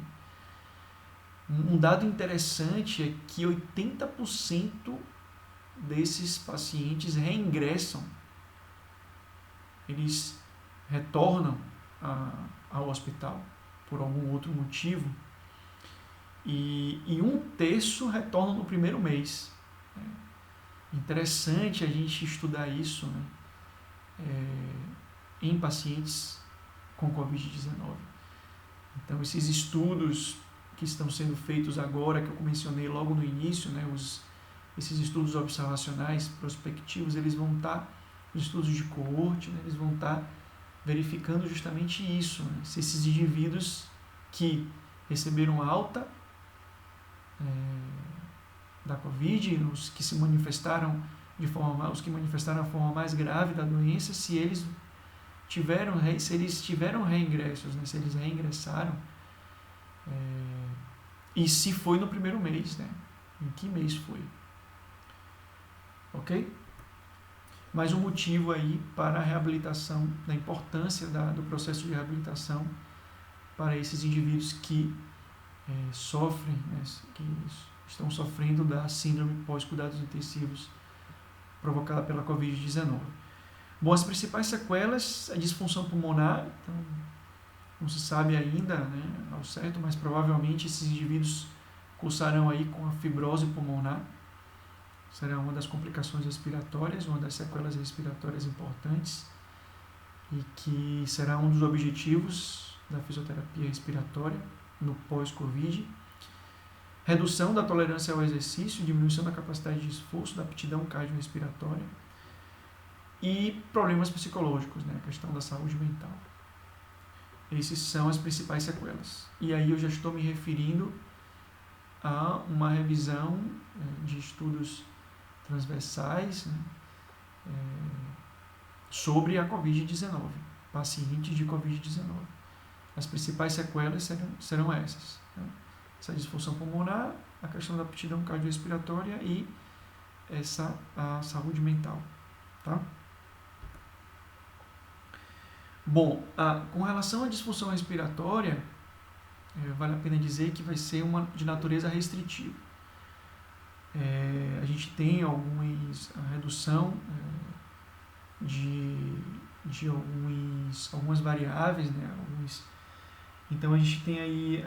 [SPEAKER 1] Um dado interessante é que 80% desses pacientes reingressam, eles retornam ao hospital por algum outro motivo e 1/3 retornam no primeiro mês. Interessante a gente estudar isso, né? Em pacientes com Covid-19. Então, esses estudos que estão sendo feitos agora, que eu mencionei logo no início, né? Esses estudos observacionais prospectivos, eles vão estar, os estudos de coorte, né? Eles vão estar verificando justamente isso, né? Se esses indivíduos que receberam alta da Covid, os que manifestaram a forma mais grave da doença, se eles tiveram reingressos, né? Se eles reingressaram, e se foi no primeiro mês, né? Em que mês foi? Ok? Mais um motivo aí para a reabilitação, da importância do processo de reabilitação para esses indivíduos que sofrem, né? Que estão sofrendo da síndrome pós-cuidados intensivos provocada pela Covid-19. Bom, as principais sequelas, a disfunção pulmonar, então, não se sabe ainda, né, ao certo, mas provavelmente esses indivíduos cursarão aí com a fibrose pulmonar, será uma das complicações respiratórias, uma das sequelas respiratórias importantes, e que será um dos objetivos da fisioterapia respiratória no pós-Covid. Redução da tolerância ao exercício, diminuição da capacidade de esforço, da aptidão cardiorrespiratória e problemas psicológicos, né? A questão da saúde mental. Essas são as principais sequelas. E aí eu já estou me referindo a uma revisão de estudos transversais, né? Sobre a Covid-19, pacientes de Covid-19. As principais sequelas serão essas, né? Essa disfunção pulmonar, a questão da aptidão cardiorrespiratória e a saúde mental, tá? Bom, com relação à disfunção respiratória, vale a pena dizer que vai ser uma de natureza restritiva. A gente tem a redução de algumas variáveis, né? Então a gente tem aí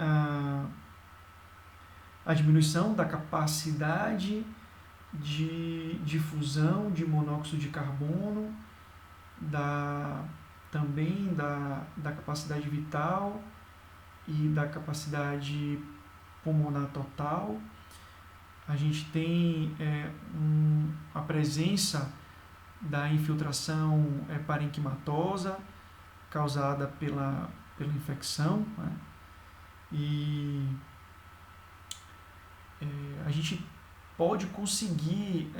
[SPEAKER 1] a diminuição da capacidade de difusão de monóxido de carbono, também da capacidade vital e da capacidade pulmonar total. A gente tem a presença da infiltração parenquimatosa causada pela infecção, né? E a gente pode conseguir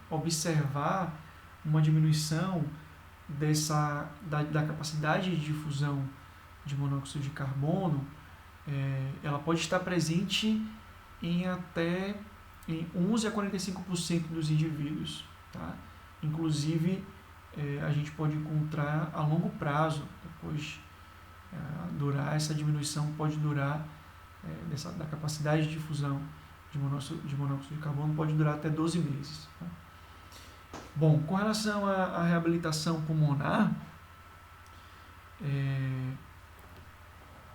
[SPEAKER 1] observar uma diminuição da capacidade de difusão de monóxido de carbono. Ela pode estar presente em 11 a 45% dos indivíduos, tá? Inclusive, a gente pode encontrar a longo prazo, depois essa diminuição pode durar, da capacidade de difusão de monóxido de carbono pode durar até 12 meses. Tá? Bom, com relação à reabilitação pulmonar,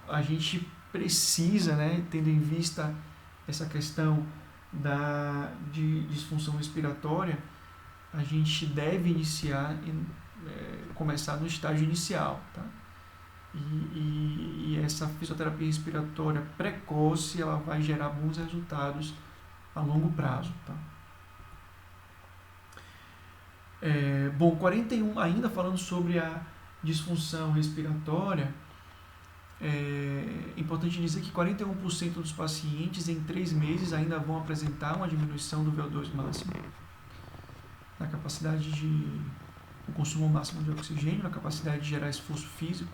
[SPEAKER 1] a gente precisa, né, tendo em vista essa questão de disfunção respiratória, a gente deve começar no estágio inicial, tá? E essa fisioterapia respiratória precoce, ela vai gerar bons resultados a longo prazo, tá? Bom, 41, ainda falando sobre a disfunção respiratória, é importante dizer que 41% dos pacientes em 3 meses ainda vão apresentar uma diminuição do VO2 máximo, na capacidade o consumo máximo de oxigênio, na capacidade de gerar esforço físico.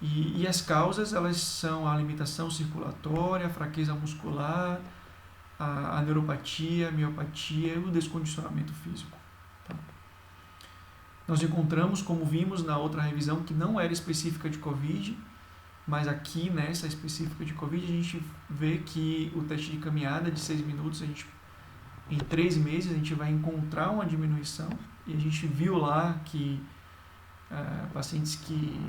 [SPEAKER 1] E as causas, elas são a limitação circulatória, a fraqueza muscular, a neuropatia, a miopatia e o descondicionamento físico. Tá? Nós encontramos, como vimos na outra revisão, que não era específica de Covid, mas aqui nessa específica de Covid, a gente vê que o teste de caminhada de 6 minutos, em 3 meses, a gente vai encontrar uma diminuição, e a gente viu lá que pacientes que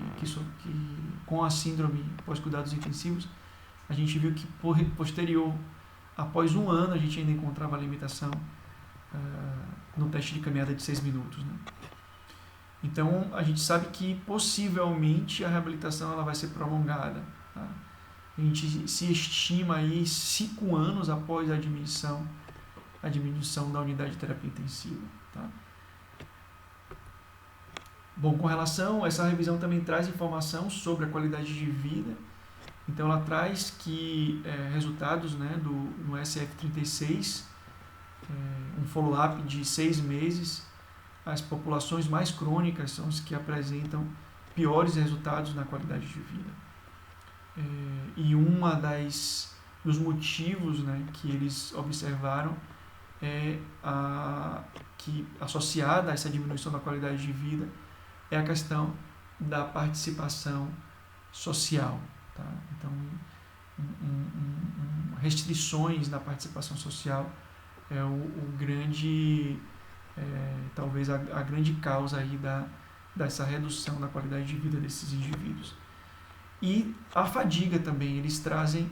[SPEAKER 1] com a síndrome pós-cuidados intensivos, a gente viu que após 1 ano, a gente ainda encontrava a limitação no teste de caminhada de 6 minutos. Né? Então, a gente sabe que possivelmente a reabilitação ela vai ser prolongada. Tá? A gente se estima aí 5 anos após a diminuição da unidade de terapia intensiva. Tá? Bom, com relação a essa revisão também traz informação sobre a qualidade de vida Então ela traz que resultados, né, no SF-36, um follow-up de 6 meses, as populações mais crônicas são as que apresentam piores resultados na qualidade de vida. E uma dos motivos, né, que eles observaram que associada a essa diminuição da qualidade de vida é a questão da participação social. Tá? Então, restrições na participação social é o grande, talvez a grande causa aí dessa redução da qualidade de vida desses indivíduos. E a fadiga também, eles trazem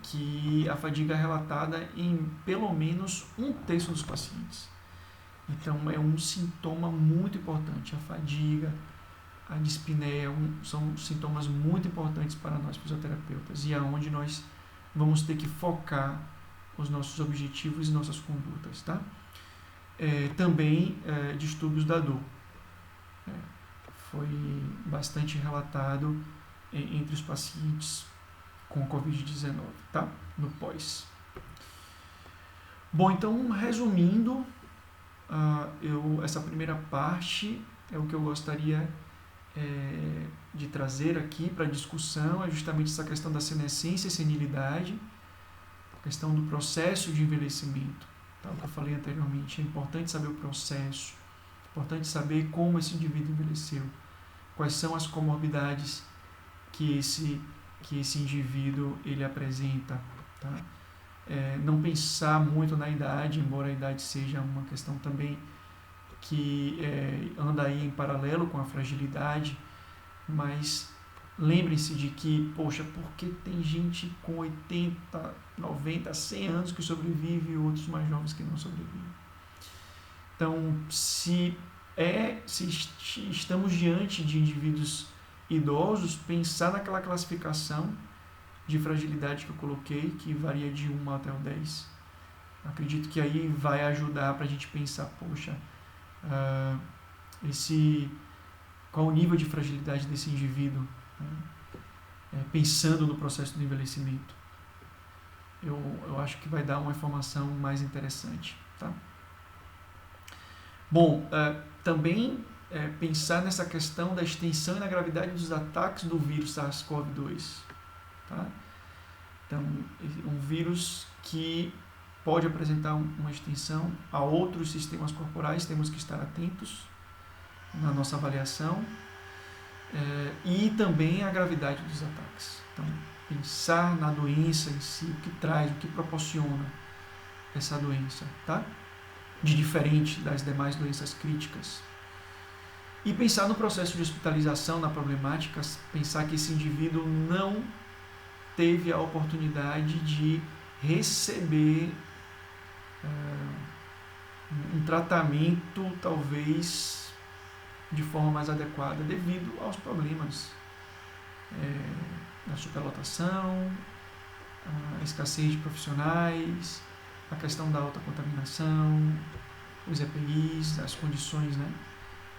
[SPEAKER 1] que a fadiga é relatada em pelo menos 1/3 dos pacientes. Então é um sintoma muito importante. A fadiga, a dispneia são sintomas muito importantes para nós fisioterapeutas e é onde nós vamos ter que focar os nossos objetivos e nossas condutas. Tá? Também distúrbios da dor. Foi bastante relatado entre os pacientes com Covid-19, tá? No pós. Bom, então, resumindo, essa primeira parte é o que eu gostaria de trazer aqui para discussão, é justamente essa questão da senescência e senilidade, a questão do processo de envelhecimento, tá? O que eu falei anteriormente, é importante saber o processo, é importante saber como esse indivíduo envelheceu, quais são as comorbidades que esse indivíduo ele apresenta, tá? Não pensar muito na idade, embora a idade seja uma questão também que anda aí em paralelo com a fragilidade, mas lembrem-se de que, poxa, porque tem gente com 80, 90, 100 anos que sobrevive e outros mais jovens que não sobrevivem. Então, se estamos diante de indivíduos idosos, pensar naquela classificação de fragilidade que eu coloquei, que varia de 1 até o 10. Acredito que aí vai ajudar para a gente pensar, poxa, qual o nível de fragilidade desse indivíduo, né? Pensando no processo do envelhecimento. Eu acho que vai dar uma informação mais interessante. Tá? Bom, também pensar nessa questão da extensão e na gravidade dos ataques do vírus SARS-CoV-2. Tá? Então, um vírus que pode apresentar uma extensão a outros sistemas corporais, temos que estar atentos na nossa avaliação, e também a gravidade dos ataques. Então, pensar na doença em si, o que traz, o que proporciona essa doença, tá? De diferente das demais doenças críticas. E pensar no processo de hospitalização, na problemática, pensar que esse indivíduo não teve a oportunidade de receber um tratamento, talvez, de forma mais adequada, devido aos problemas da superlotação, a escassez de profissionais, a questão da alta contaminação, os EPIs, as condições, né,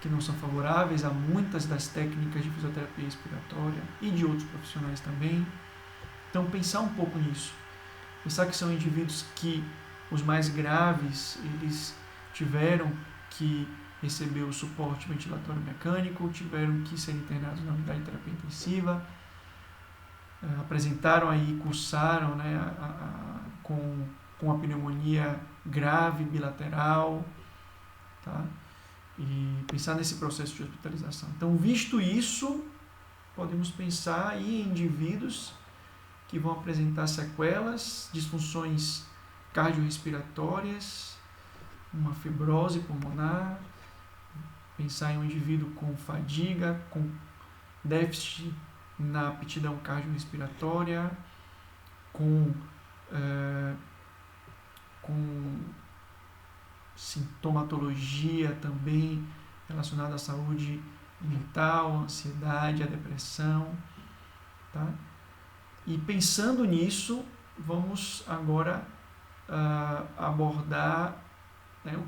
[SPEAKER 1] que não são favoráveis a muitas das técnicas de fisioterapia respiratória e de outros profissionais também. Então, pensar um pouco nisso. Pensar que são indivíduos que, os mais graves, eles tiveram que receber o suporte ventilatório mecânico, tiveram que ser internados na unidade de terapia intensiva, apresentaram aí, cursaram, né, com a pneumonia grave, bilateral, tá? E pensar nesse processo de hospitalização. Então, visto isso, podemos pensar aí em indivíduos que vão apresentar sequelas, disfunções cardiorrespiratórias, uma fibrose pulmonar, pensar em um indivíduo com fadiga, com déficit na aptidão cardiorrespiratória, com sintomatologia também relacionada à saúde mental, à ansiedade, à depressão, tá? E pensando nisso, vamos agora abordar, né, o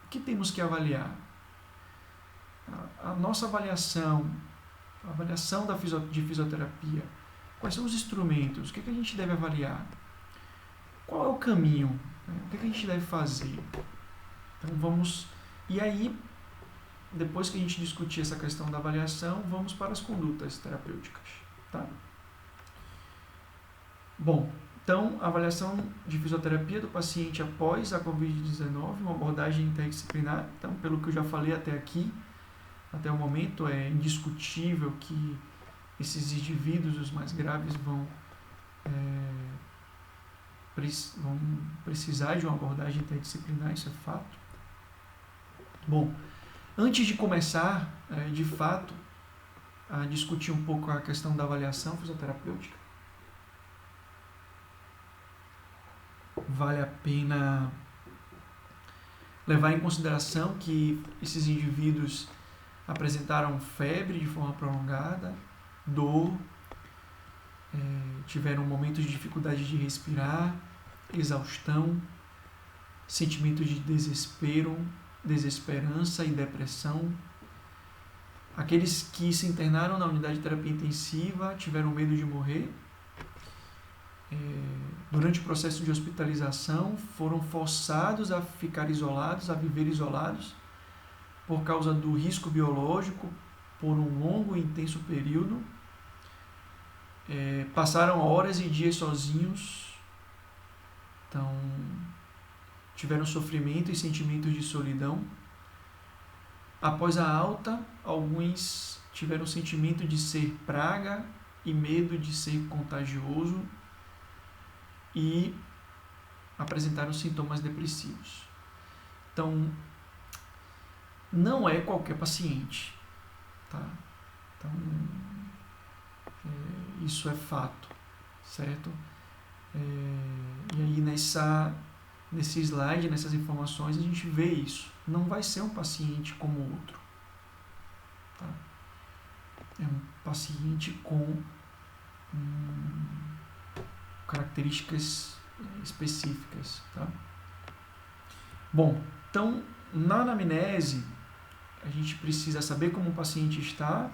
[SPEAKER 1] que temos que avaliar. A nossa avaliação avaliação de fisioterapia. Quais são os instrumentos? O que a gente deve avaliar? Qual é o caminho? O que a gente deve fazer? Então vamos... E aí, depois que a gente discutir essa questão da avaliação, vamos para as condutas terapêuticas. Tá? Bom, então, avaliação de fisioterapia do paciente após a Covid-19, uma abordagem interdisciplinar. Então, pelo que eu já falei até aqui, até o momento, é indiscutível que esses indivíduos, os mais graves, vão precisar de uma abordagem interdisciplinar, isso é fato. Bom, antes de começar, de fato, a discutir um pouco a questão da avaliação fisioterapêutica, vale a pena levar em consideração que esses indivíduos apresentaram febre de forma prolongada, dor, tiveram momentos de dificuldade de respirar, exaustão, sentimentos de desespero, desesperança e depressão. Aqueles que se internaram na unidade de terapia intensiva tiveram medo de morrer. Durante o processo de hospitalização, foram forçados a ficar isolados, a viver isolados, por causa do risco biológico, por um longo e intenso período. Passaram horas e dias sozinhos, então tiveram sofrimento e sentimentos de solidão. Após a alta, alguns tiveram sentimento de ser praga e medo de ser contagioso e apresentaram sintomas depressivos. Então, não é qualquer paciente, tá? Então, isso é fato, certo? E aí nesse slide, nessas informações, a gente vê isso. Não vai ser um paciente como o outro, tá? É um paciente com características específicas, tá? Bom, então, na anamnese, a gente precisa saber como o paciente está,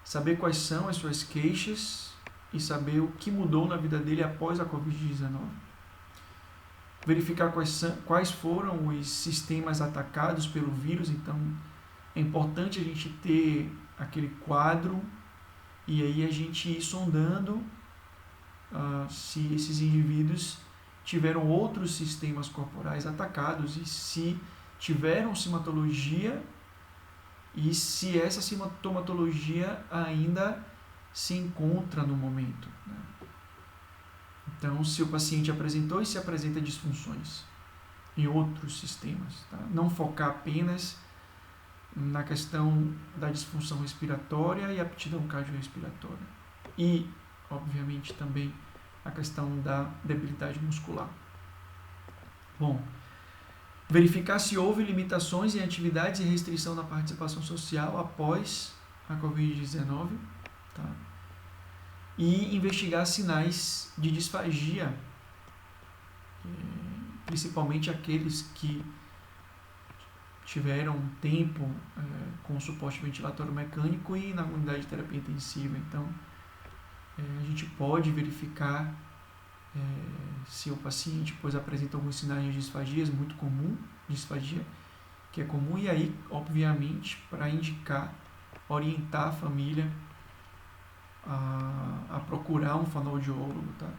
[SPEAKER 1] saber quais são as suas queixas e saber o que mudou na vida dele após a Covid-19. Verificar quais foram os sistemas atacados pelo vírus. Então, é importante a gente ter aquele quadro e aí a gente ir sondando se esses indivíduos tiveram outros sistemas corporais atacados e se tiveram sintomatologia e se essa sintomatologia ainda se encontra no momento, né? Então, se o paciente apresentou e se apresenta disfunções em outros sistemas, tá? Não focar apenas na questão da disfunção respiratória e aptidão cardiorrespiratória. E, obviamente, também a questão da debilidade muscular. Bom, verificar se houve limitações em atividades e restrição na participação social após a Covid-19, tá? E investigar sinais de disfagia, principalmente aqueles que tiveram um tempo com suporte ventilatório mecânico e na unidade de terapia intensiva. Então, a gente pode verificar se o paciente apresenta alguns sinais de disfagias, muito comum, disfagia, que é comum, e aí, obviamente, para indicar, orientar a família a procurar um fonoaudiólogo, tá?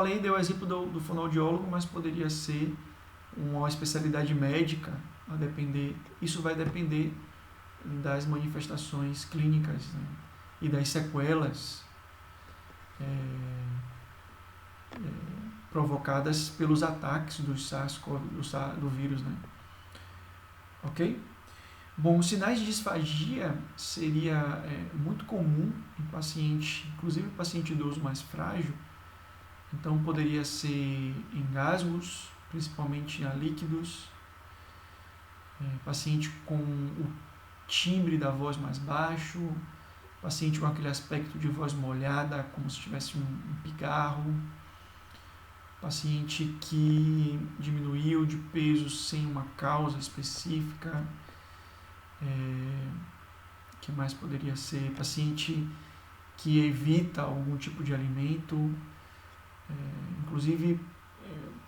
[SPEAKER 1] Dei o exemplo do fonoaudiólogo, mas poderia ser uma especialidade médica, a depender. Isso vai depender das manifestações clínicas, né? E das sequelas provocadas pelos ataques do SARS-CoV, do vírus, né? Ok? Bom, os sinais de disfagia seria muito comum em paciente, inclusive paciente idoso mais frágil. Então, poderia ser engasgos, principalmente a líquidos, paciente com o timbre da voz mais baixo, paciente com aquele aspecto de voz molhada, como se tivesse um pigarro, paciente que diminuiu de peso sem uma causa específica, que mais poderia ser? Paciente que evita algum tipo de alimento, inclusive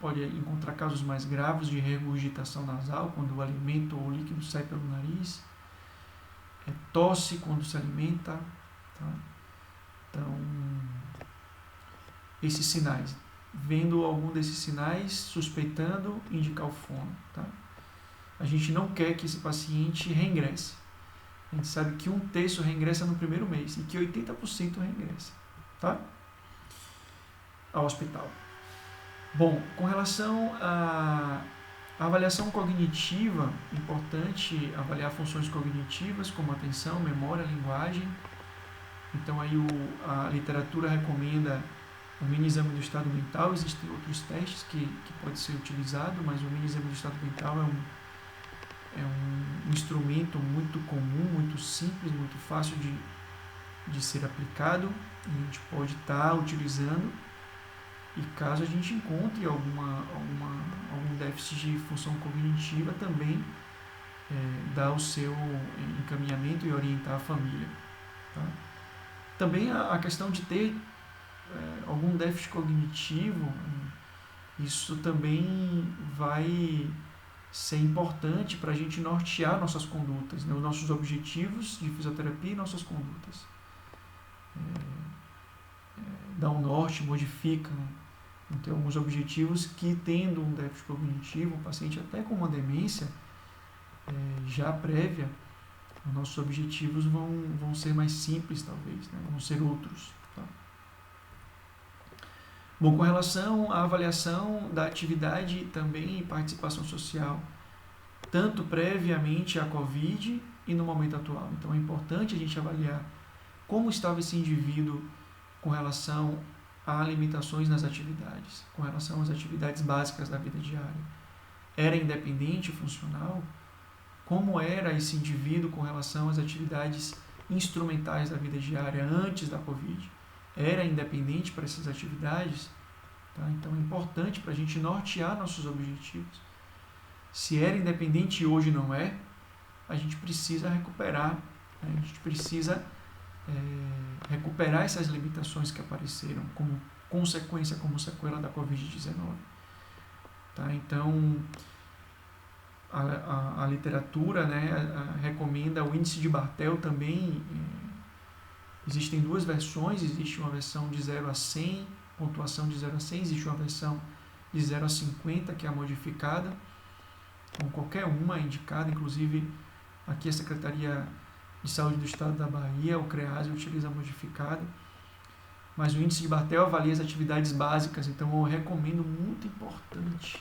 [SPEAKER 1] pode encontrar casos mais graves de regurgitação nasal, quando o alimento ou o líquido sai pelo nariz, tosse quando se alimenta, tá? Então, esses sinais. Vendo algum desses sinais, suspeitando, indicar o fono, tá? A gente não quer que esse paciente reingresse. A gente sabe que 1/3 reingressa no primeiro mês e que 80% reingressa, tá? Ao hospital. Bom, com relação à avaliação cognitiva, importante avaliar funções cognitivas como atenção, memória, linguagem. Então aí a literatura recomenda o mini exame do estado mental. Existem outros testes que pode ser utilizado, mas o mini exame do estado mental é um instrumento muito comum, muito simples, muito fácil de ser aplicado. E a gente pode estar utilizando, e caso a gente encontre algum déficit de função cognitiva, também dar o seu encaminhamento e orientar a família, tá? Também a questão de ter algum déficit cognitivo, isso também vai ser importante para a gente nortear nossas condutas, né? Os nossos objetivos de fisioterapia e nossas condutas. Dá um norte, modifica. Então, alguns objetivos que, tendo um déficit cognitivo, um paciente até com uma demência já prévia, os nossos objetivos vão ser mais simples, talvez, né? Vão ser outros. Tá? Bom, com relação à avaliação da atividade também e participação social, tanto previamente à Covid e no momento atual. Então, é importante a gente avaliar como estava esse indivíduo com relação a limitações nas atividades, com relação às atividades básicas da vida diária. Era independente, funcional? Como era esse indivíduo com relação às atividades instrumentais da vida diária antes da Covid? Era independente para essas atividades? Tá? Então é importante para a gente nortear nossos objetivos. Se era independente e hoje não é, a gente precisa recuperar, né? A gente precisa recuperar essas limitações que apareceram como consequência, como sequela da Covid-19. Tá? Então, a literatura, né, recomenda o índice de Barthel também. Existem duas versões, existe uma versão de 0 a 100, pontuação de 0 a 100, existe uma versão de 0 a 50, que é a modificada. Então, qualquer uma é indicada, inclusive aqui a Secretaria de Saúde do Estado da Bahia, o CREASE, utiliza a modificada. Mas o índice de Barthel avalia as atividades básicas, então eu recomendo, muito importante,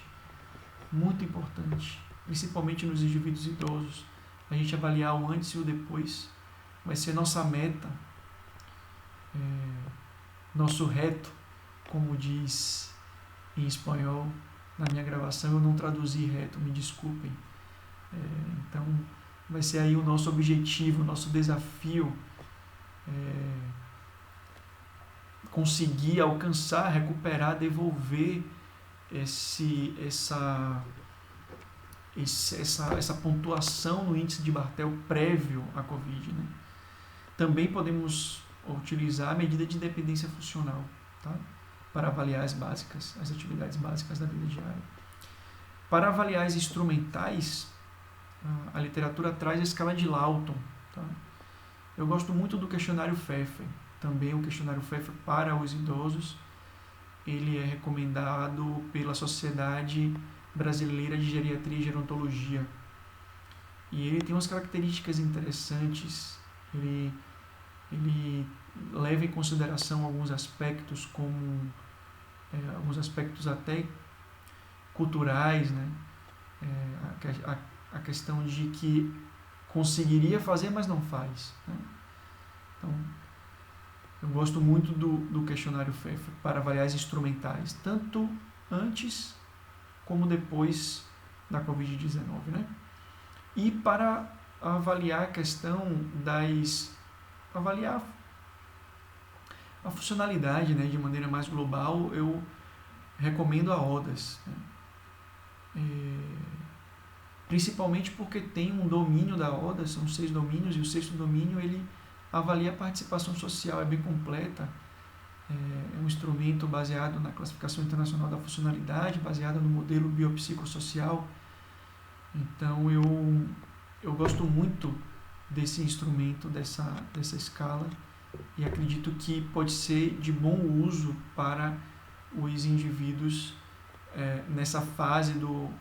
[SPEAKER 1] principalmente nos indivíduos idosos, a gente avaliar o antes e o depois. Vai ser nossa meta, nosso reto, como diz em espanhol. Na minha gravação eu não traduzi reto, me desculpem. Então, vai ser aí o nosso objetivo, o nosso desafio, conseguir alcançar, recuperar, devolver essa pontuação no índice de Barthel prévio à Covid, né? Também podemos utilizar a medida de dependência funcional, tá? Para avaliar as atividades básicas da vida diária. Para avaliar as instrumentais, a literatura traz a escala de Lawton. Tá? Eu gosto muito do questionário Pfeffer, também o questionário Pfeffer para os idosos. Ele é recomendado pela Sociedade Brasileira de Geriatria e Gerontologia. E ele tem umas características interessantes. Ele leva em consideração alguns aspectos, como alguns aspectos até culturais, né? A questão de que conseguiria fazer, mas não faz, né? Então, eu gosto muito do questionário Pfeffer para avaliar as instrumentais, tanto antes como depois da Covid-19, né? E para avaliar a questão avaliar a funcionalidade, né, de maneira mais global, eu recomendo a ODAS, né? principalmente porque tem um domínio da ODA, são 6 domínios, e o 6º domínio ele avalia a participação social, é bem completa, é um instrumento baseado na classificação internacional da funcionalidade, baseado no modelo biopsicossocial. Então eu gosto muito desse instrumento, dessa escala, e acredito que pode ser de bom uso para os indivíduos nessa fase do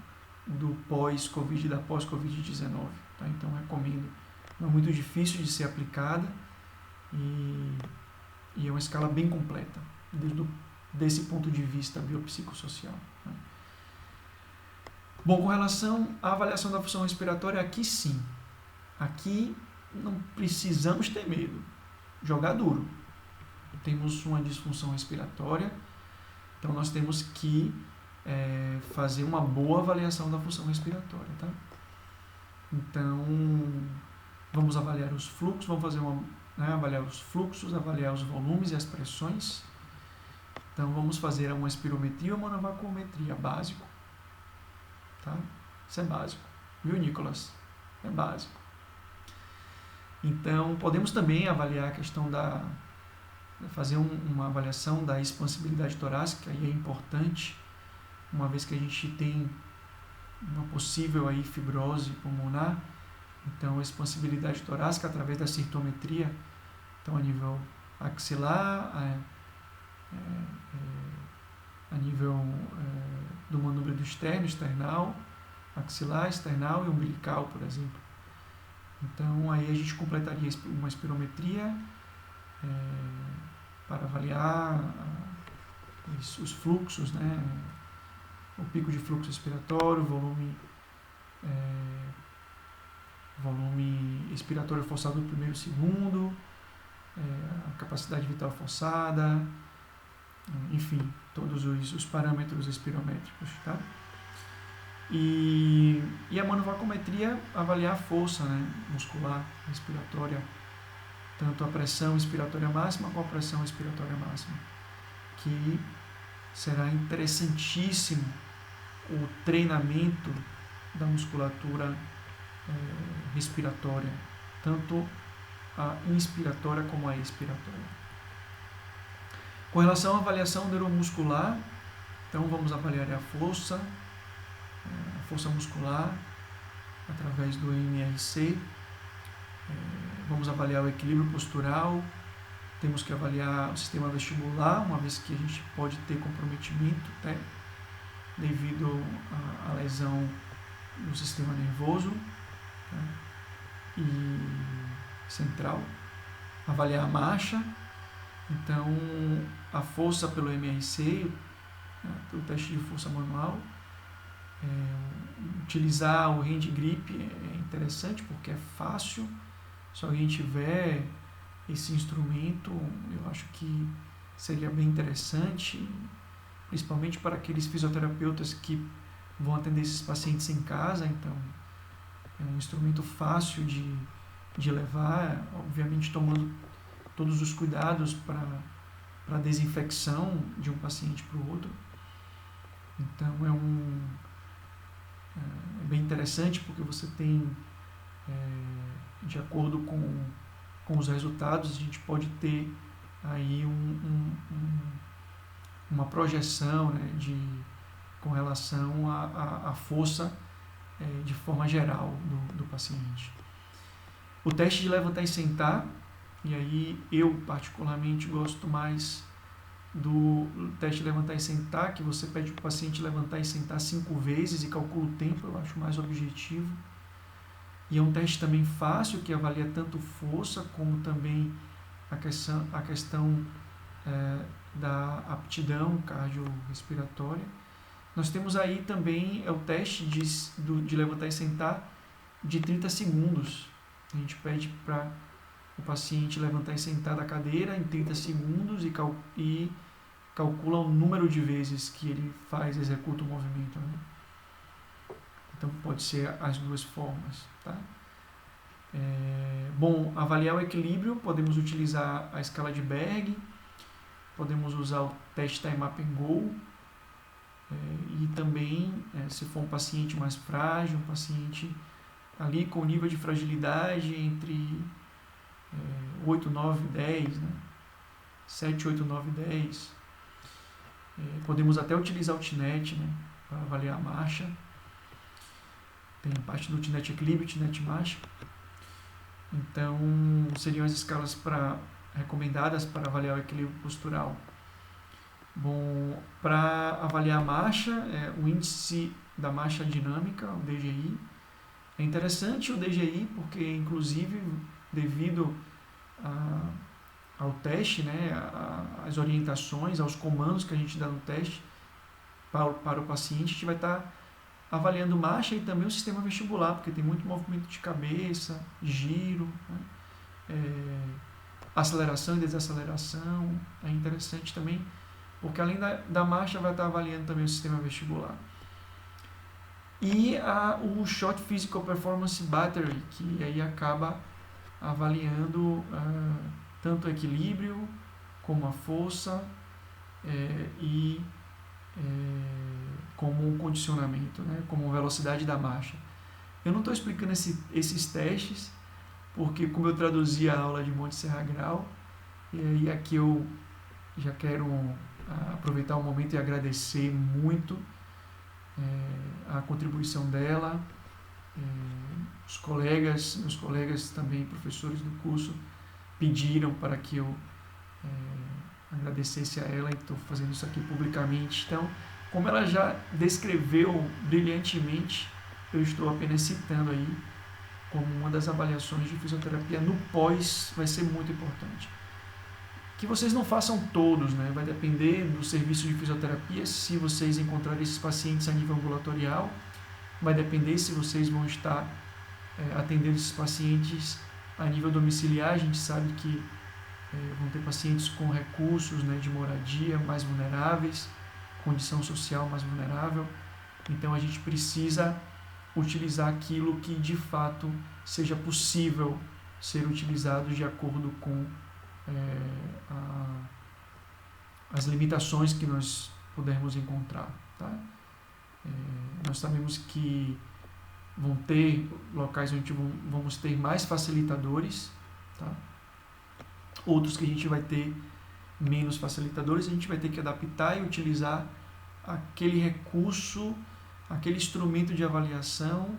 [SPEAKER 1] pós-Covid, da pós-Covid-19. Tá? Então recomendo. Não é muito difícil de ser aplicada e é uma escala bem completa, desse ponto de vista biopsicossocial. Né? Bom, com relação à avaliação da função respiratória, aqui sim. Aqui não precisamos ter medo. Jogar duro. Temos uma disfunção respiratória, então nós temos que fazer uma boa avaliação da função respiratória. Tá? Então, vamos avaliar os fluxos, avaliar os fluxos, avaliar os volumes e as pressões. Então, vamos fazer uma espirometria ou uma monovacuometria, básico. Tá? Isso é básico. Viu, Nicolas? É básico. Então, podemos também avaliar a questão fazer uma avaliação da expansibilidade torácica, e é importante, uma vez que a gente tem uma possível aí fibrose pulmonar. Então, a expansibilidade torácica através da cirtometria, então a nível axilar, a nível do manúbrio externo, external, axilar, external e umbilical, por exemplo. Então, aí a gente completaria uma espirometria para avaliar os fluxos, né? O pico de fluxo respiratório, volume expiratório forçado do primeiro e segundo, a capacidade vital forçada, enfim, todos os parâmetros espirométricos. Tá? E a monovacuometria avaliar a força, né, muscular respiratória, tanto a pressão expiratória máxima como a pressão expiratória máxima, que será interessantíssimo o treinamento da musculatura respiratória, tanto a inspiratória como a expiratória. Com relação à avaliação neuromuscular, então vamos avaliar a força muscular através do MRC, vamos avaliar o equilíbrio postural, temos que avaliar o sistema vestibular, uma vez que a gente pode ter comprometimento, né, devido à lesão no sistema nervoso, né, e central. Avaliar a marcha, então a força pelo MRC, né, pelo teste de força manual. Utilizar o hand grip é interessante porque é fácil. Se alguém tiver esse instrumento, eu acho que seria bem interessante, principalmente para aqueles fisioterapeutas que vão atender esses pacientes em casa. Então é um instrumento fácil de levar, obviamente tomando todos os cuidados para a desinfecção de um paciente para o outro. Então é bem interessante porque você tem, de acordo com os resultados, a gente pode ter aí uma projeção, né, com relação à força de forma geral do paciente. O teste de levantar e sentar, e aí eu particularmente gosto mais do teste de levantar e sentar, que você pede para o paciente levantar e sentar 5 vezes e calcula o tempo, eu acho mais objetivo. E é um teste também fácil, que avalia tanto força como também a questão da aptidão cardiorrespiratória. Nós temos aí também o teste de levantar e sentar de 30 segundos. A gente pede para o paciente levantar e sentar da cadeira em 30 segundos e calcula o número de vezes que ele executa o movimento. Né? Então pode ser as duas formas. Tá? Bom, avaliar o equilíbrio, podemos utilizar a escala de Berg, podemos usar o teste Time Up and Go, E também, se for um paciente mais frágil, um paciente ali com nível de fragilidade entre 8, 9, 10, né? 7, 8, 9, 10. Podemos até utilizar o TINET, né, para avaliar a marcha. Tem parte do TINET equilíbrio, TINET marcha. Então, seriam as escalas recomendadas para avaliar o equilíbrio postural. Bom, para avaliar a marcha, o índice da marcha dinâmica, o DGI. É interessante o DGI porque, inclusive, devido ao teste, né, às orientações, aos comandos que a gente dá no teste para o paciente, a gente vai estar avaliando marcha e também o sistema vestibular, porque tem muito movimento de cabeça, giro, né, aceleração e desaceleração. É interessante também, porque além da marcha vai estar avaliando também o sistema vestibular. E o Short Physical Performance Battery, que aí acaba avaliando tanto o equilíbrio como a força e como o condicionamento, né, como a velocidade da marcha. Eu não estou explicando esses testes, porque como eu traduzi a aula de Monte Serra Grau, e aqui eu já quero aproveitar o momento e agradecer muito a contribuição dela, meus colegas também, professores do curso, pediram para que eu agradecesse a ela, e estou fazendo isso aqui publicamente. Então, como ela já descreveu brilhantemente, eu estou apenas citando aí como uma das avaliações de fisioterapia no pós, vai ser muito importante. Que vocês não façam todos, né? Vai depender do serviço de fisioterapia, se vocês encontrarem esses pacientes a nível ambulatorial, vai depender se vocês vão estar atendendo esses pacientes a nível domiciliar. A gente sabe que vão ter pacientes com recursos, né, de moradia mais vulneráveis, condição social mais vulnerável, então a gente precisa utilizar aquilo que de fato seja possível ser utilizado de acordo com as limitações que nós pudermos encontrar, tá? Nós sabemos que vão ter locais onde vamos ter mais facilitadores, tá? Outros que a gente vai ter menos facilitadores, a gente vai ter que adaptar e utilizar aquele recurso, aquele instrumento de avaliação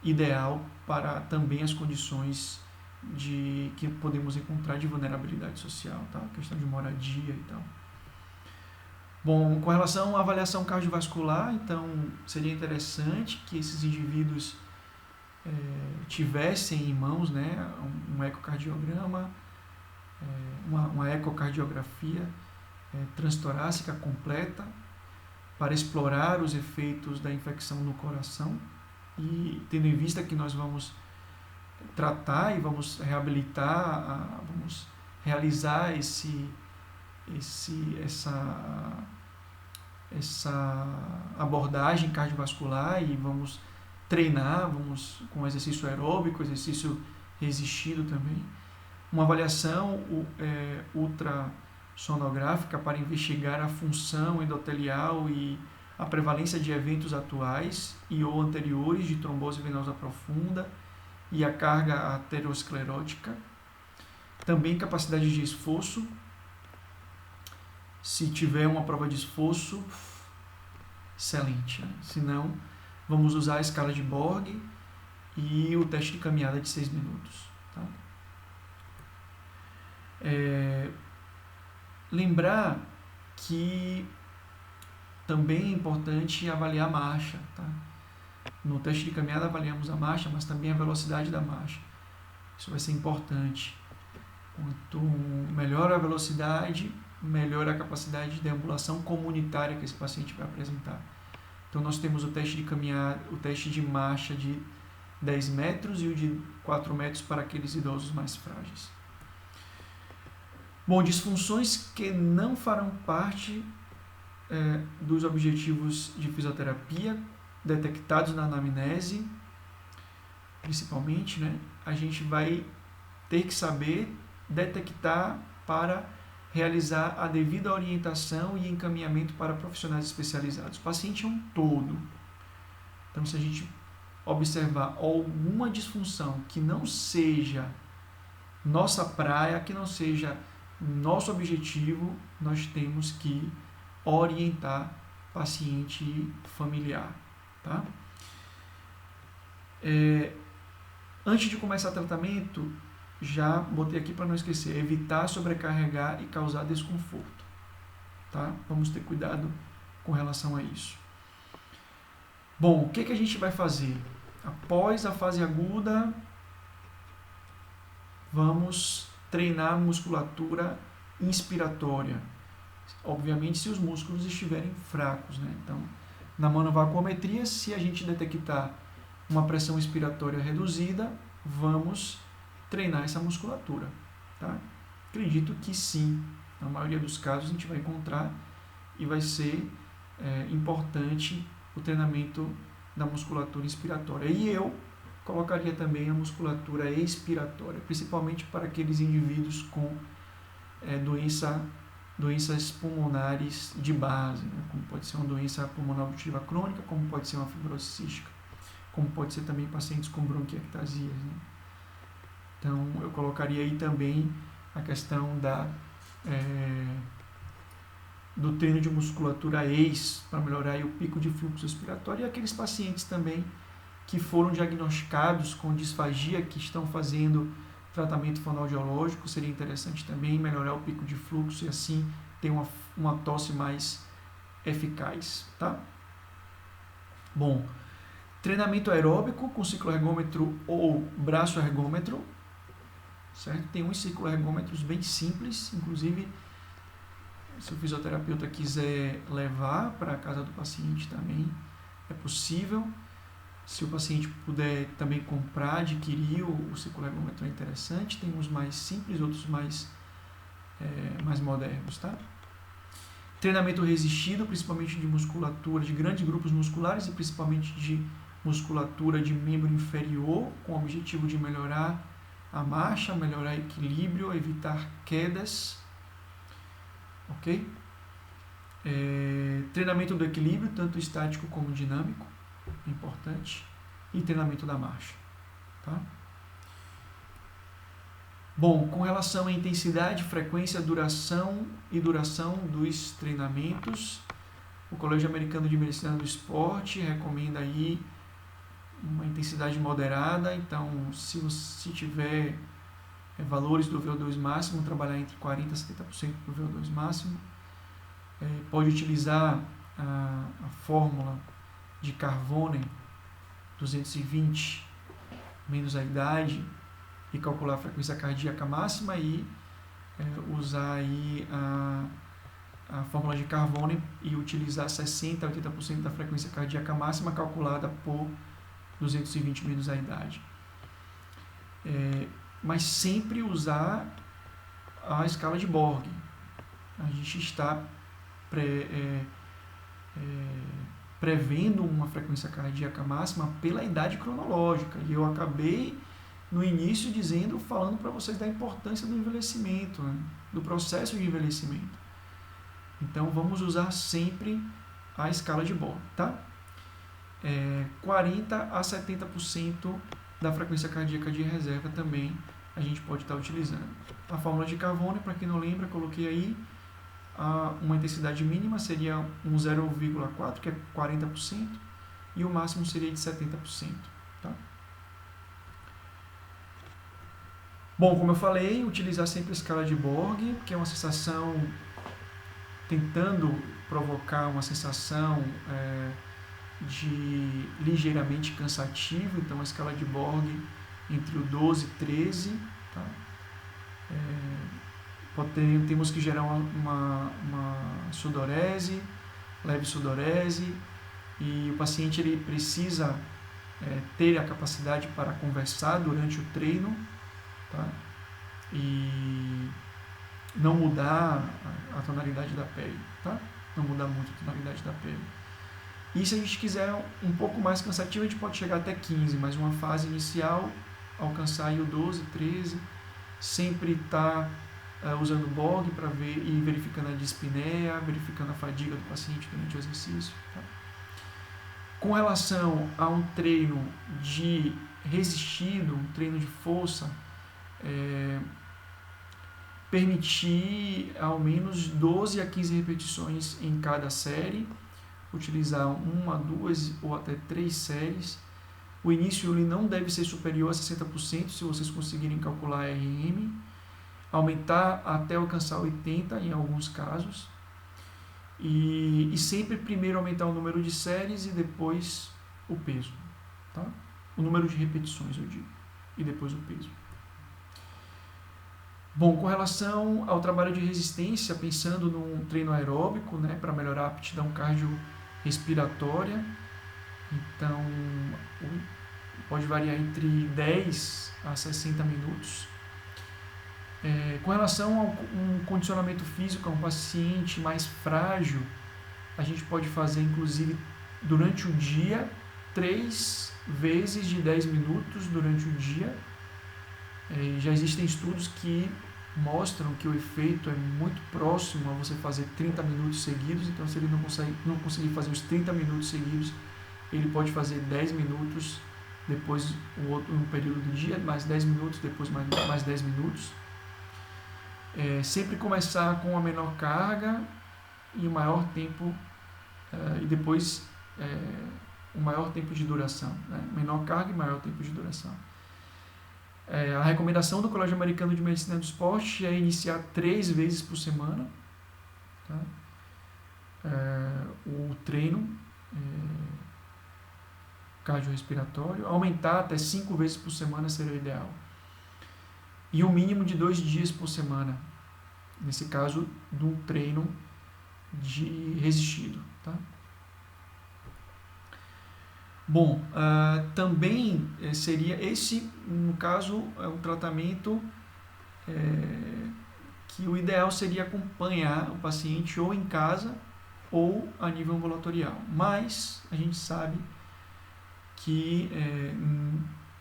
[SPEAKER 1] ideal para também as condições que podemos encontrar de vulnerabilidade social, tá? Questão de moradia e tal. Bom, com relação à avaliação cardiovascular, então seria interessante que esses indivíduos tivessem em mãos, né, um ecocardiograma, uma ecocardiografia transtorácica completa, para explorar os efeitos da infecção no coração, e tendo em vista que nós vamos tratar e vamos reabilitar, vamos realizar essa abordagem cardiovascular, e vamos treinar, vamos com exercício aeróbico, exercício resistido também, uma avaliação ultrassonográfica para investigar a função endotelial e a prevalência de eventos atuais e ou anteriores de trombose venosa profunda e a carga aterosclerótica. Também capacidade de esforço. Se tiver uma prova de esforço, excelente, né? Se não, vamos usar a escala de Borg e o teste de caminhada de 6 minutos. Tá? Lembrar que também é importante avaliar a marcha. Tá? No teste de caminhada avaliamos a marcha, mas também a velocidade da marcha. Isso vai ser importante. Quanto melhor a velocidade, melhor a capacidade de deambulação comunitária que esse paciente vai apresentar. Então nós temos o teste de caminhada, o teste de marcha de 10 metros e o de 4 metros para aqueles idosos mais frágeis. Bom, disfunções que não farão parte dos objetivos de fisioterapia detectados na anamnese, principalmente, né? A gente vai ter que saber detectar para realizar a devida orientação e encaminhamento para profissionais especializados. O paciente é um todo. Então, se a gente observar alguma disfunção que não seja nossa praia, que não seja nosso objetivo, nós temos que orientar paciente e familiar. Tá? Antes de começar o tratamento, já botei aqui para não esquecer, evitar sobrecarregar e causar desconforto. Tá? Vamos ter cuidado com relação a isso. Bom, o que a gente vai fazer? Após a fase aguda, vamos treinar a musculatura inspiratória. Obviamente, se os músculos estiverem fracos, né? Então, na manovacuometria, se a gente detectar uma pressão expiratória reduzida, vamos treinar essa musculatura. Tá? Acredito que sim, na maioria dos casos a gente vai encontrar e vai ser importante o treinamento da musculatura inspiratória. E eu colocaria também a musculatura expiratória, principalmente para aqueles indivíduos com doenças pulmonares de base, né? Como pode ser uma doença pulmonar obstrutiva crônica, como pode ser uma fibrose cística, como pode ser também pacientes com bronquiectasias, né? Então, eu colocaria aí também a questão do treino de musculatura para melhorar aí o pico de fluxo respiratório, e aqueles pacientes também que foram diagnosticados com disfagia, que estão fazendo tratamento fonoaudiológico, seria interessante também melhorar o pico de fluxo e assim ter uma tosse mais eficaz. Tá? Bom, treinamento aeróbico com cicloergômetro ou braço ergômetro, certo? Tem uns cicloergômetros bem simples, inclusive se o fisioterapeuta quiser levar para a casa do paciente também é possível. Se o paciente puder também comprar, adquirir o cicloergômetro é interessante. Tem uns mais simples, outros mais modernos. Tá? Treinamento resistido, principalmente de musculatura, de grandes grupos musculares e principalmente de musculatura de membro inferior, com o objetivo de melhorar a marcha, melhorar o equilíbrio, evitar quedas. Ok? Treinamento do equilíbrio, tanto estático como dinâmico, importante, e treinamento da marcha. Tá? Bom, com relação à intensidade, frequência, duração dos treinamentos, o Colégio Americano de Medicina do Esporte recomenda aí uma intensidade moderada. Então, se tiver valores do VO2 máximo, trabalhar entre 40% e 70% do VO2 máximo. Pode utilizar a fórmula de Carvone 220 menos a idade e calcular a frequência cardíaca máxima e usar aí a fórmula de Carvone e utilizar 60% a 80% da frequência cardíaca máxima calculada por 220 menos a idade. Mas sempre usar a escala de Borg. A gente está prevendo uma frequência cardíaca máxima pela idade cronológica. E eu acabei no início falando para vocês da importância do envelhecimento, né? Do processo de envelhecimento. Então vamos usar sempre a escala de Borg, tá? 40% a 70% da frequência cardíaca de reserva também a gente pode estar utilizando. A fórmula de Carvone, para quem não lembra, coloquei aí uma intensidade mínima seria um 0,4, que é 40%, e o máximo seria de 70%. Tá? Bom, como eu falei, utilizar sempre a escala de Borg, que é uma sensação, tentando provocar uma sensação de ligeiramente cansativo. Então a escala de Borg entre o 12 e 13, tá? Temos que gerar uma sudorese, leve sudorese, e o paciente ele precisa ter a capacidade para conversar durante o treino, tá? E não mudar a tonalidade da pele, tá? Não mudar muito a tonalidade da pele. E se a gente quiser um pouco mais cansativo, a gente pode chegar até 15, mas uma fase inicial, alcançar aí o 12, 13, sempre está usando BOG para ver e verificando a dispneia, verificando a fadiga do paciente durante o exercício. Tá? Com relação a um treino de resistido, um treino de força, permitir ao menos 12 a 15 repetições em cada série, utilizar 1, 2 ou até 3 séries. O início ele não deve ser superior a 60%, se vocês conseguirem calcular a RM, aumentar até alcançar 80% em alguns casos, e sempre primeiro aumentar o número de séries e depois o peso, tá? O número de repetições, eu digo, e depois o peso. Bom, com relação ao trabalho de resistência, pensando num treino aeróbico, né, para melhorar a aptidão cardiorrespiratória, então pode variar entre 10 a 60 minutos. Com relação a um condicionamento físico, a um paciente mais frágil, a gente pode fazer, inclusive, durante o dia, 3 vezes de 10 minutos durante o dia. Já existem estudos que mostram que o efeito é muito próximo a você fazer 30 minutos seguidos, então se ele não conseguir fazer os 30 minutos seguidos, ele pode fazer 10 minutos, depois um período do dia, mais 10 minutos, depois mais 10 minutos. Sempre começar com a menor carga e o maior tempo, e depois o maior tempo de duração, né? Menor carga e maior tempo de duração. A recomendação do Colégio Americano de Medicina do Esporte é iniciar 3 vezes por semana, tá? O treino cardiorrespiratório, aumentar até 5 vezes por semana seria o ideal. E um mínimo de 2 dias por semana, nesse caso, de um treino de resistido. Tá? Bom, também seria esse, no caso, um tratamento que o ideal seria acompanhar o paciente ou em casa ou a nível ambulatorial. Mas a gente sabe que,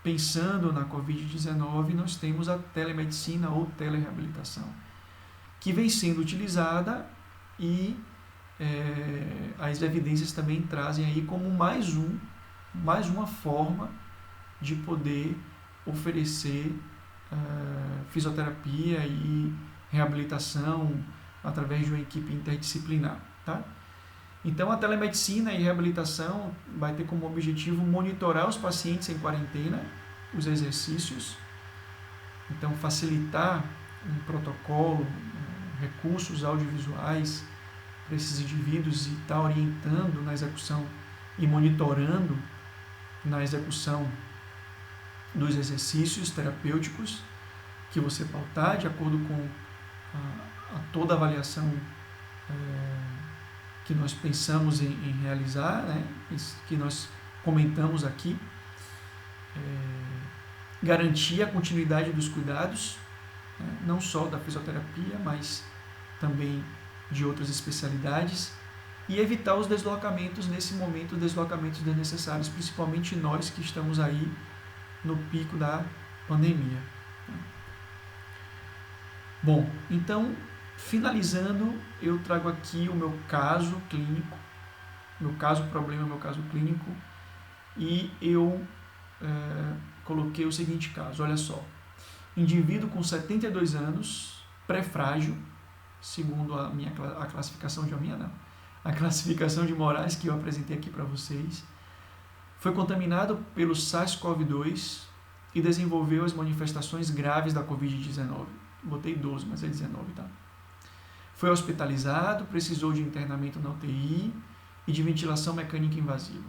[SPEAKER 1] pensando na Covid-19, nós temos a telemedicina ou telereabilitação, que vem sendo utilizada e as evidências também trazem aí como mais uma forma de poder oferecer fisioterapia e reabilitação através de uma equipe interdisciplinar. Tá? Então, a telemedicina e reabilitação vai ter como objetivo monitorar os pacientes em quarentena, os exercícios, então facilitar um protocolo, recursos audiovisuais para esses indivíduos e estar orientando na execução e monitorando na execução dos exercícios terapêuticos que você pautar de acordo com toda a avaliação que nós pensamos em realizar, né, que nós comentamos aqui, garantir a continuidade dos cuidados, né, não só da fisioterapia, mas também de outras especialidades, e evitar os deslocamentos nesse momento, deslocamentos desnecessários, principalmente nós que estamos aí no pico da pandemia. Bom, então, finalizando, eu trago aqui o meu caso clínico, meu caso problema, meu caso clínico, e eu coloquei o seguinte caso, olha só, indivíduo com 72 anos, pré-frágil, segundo a classificação a classificação de Moraes que eu apresentei aqui para vocês, foi contaminado pelo SARS-CoV-2 e desenvolveu as manifestações graves da Covid-19. Botei 12, mas é 19, tá? Foi hospitalizado, precisou de internamento na UTI e de ventilação mecânica invasiva.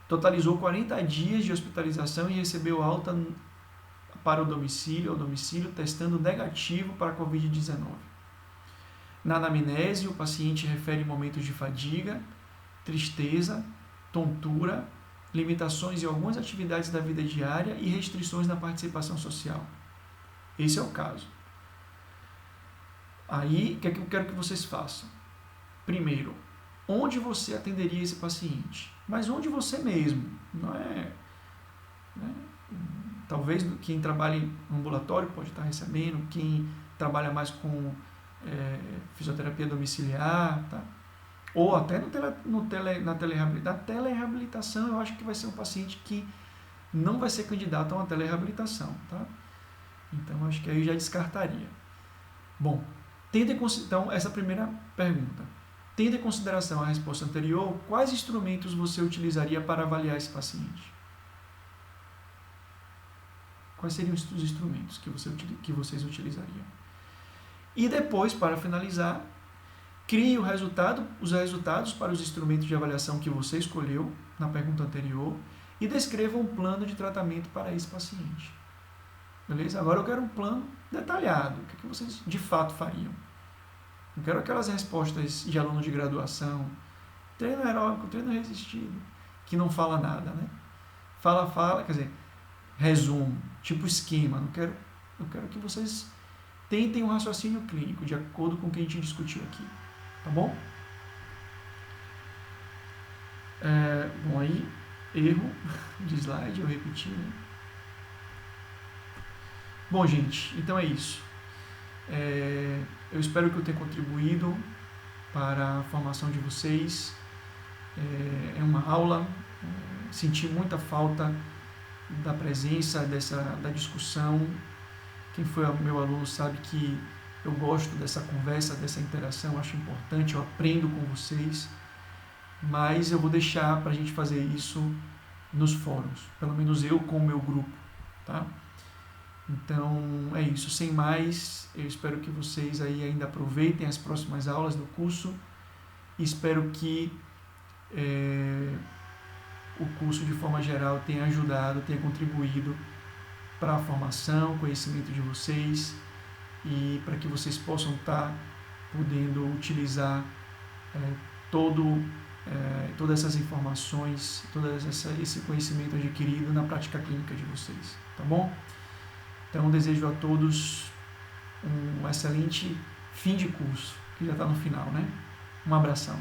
[SPEAKER 1] Totalizou 40 dias de hospitalização e recebeu alta para o domicílio, testando negativo para a Covid-19. Na anamnese, o paciente refere momentos de fadiga, tristeza, tontura, limitações em algumas atividades da vida diária e restrições na participação social. Esse é o caso. Aí, o que é que eu quero que vocês façam? Primeiro, onde você atenderia esse paciente? Mas onde você mesmo, não é... Né? Talvez quem trabalha no ambulatório pode estar recebendo, quem trabalha mais com fisioterapia domiciliar, tá? Ou até na telereabilitação, eu acho que vai ser um paciente que não vai ser candidato a uma telereabilitação, tá? Então, acho que aí eu já descartaria. Bom, então, essa primeira pergunta. Tendo em consideração a resposta anterior, quais instrumentos você utilizaria para avaliar esse paciente? Quais seriam os instrumentos que vocês utilizariam? E depois, para finalizar, crie os resultados para os instrumentos de avaliação que você escolheu na pergunta anterior e descreva um plano de tratamento para esse paciente. Beleza? Agora eu quero um plano detalhado. O que vocês de fato fariam? Não quero aquelas respostas de aluno de graduação, treino aeróbico, treino resistido, que não fala nada, né? Fala, quer dizer, resumo, tipo esquema. Eu quero que vocês tentem um raciocínio clínico, de acordo com o que a gente discutiu aqui. Tá bom? Bom, aí, erro de slide, eu repeti, né? Bom, gente, então é isso. Eu espero que eu tenha contribuído para a formação de vocês. É uma aula, senti muita falta da presença, da discussão. Quem foi meu aluno sabe que eu gosto dessa conversa, dessa interação, acho importante, eu aprendo com vocês, mas eu vou deixar para a gente fazer isso nos fóruns, pelo menos eu com o meu grupo, tá? Então, é isso. Sem mais, eu espero que vocês aí ainda aproveitem as próximas aulas do curso e espero que o curso, de forma geral, tenha ajudado, tenha contribuído para a formação, conhecimento de vocês e para que vocês possam estar podendo utilizar todas essas informações, esse conhecimento adquirido na prática clínica de vocês, tá bom? Então, desejo a todos um excelente fim de curso, que já está no final, né? Um abração.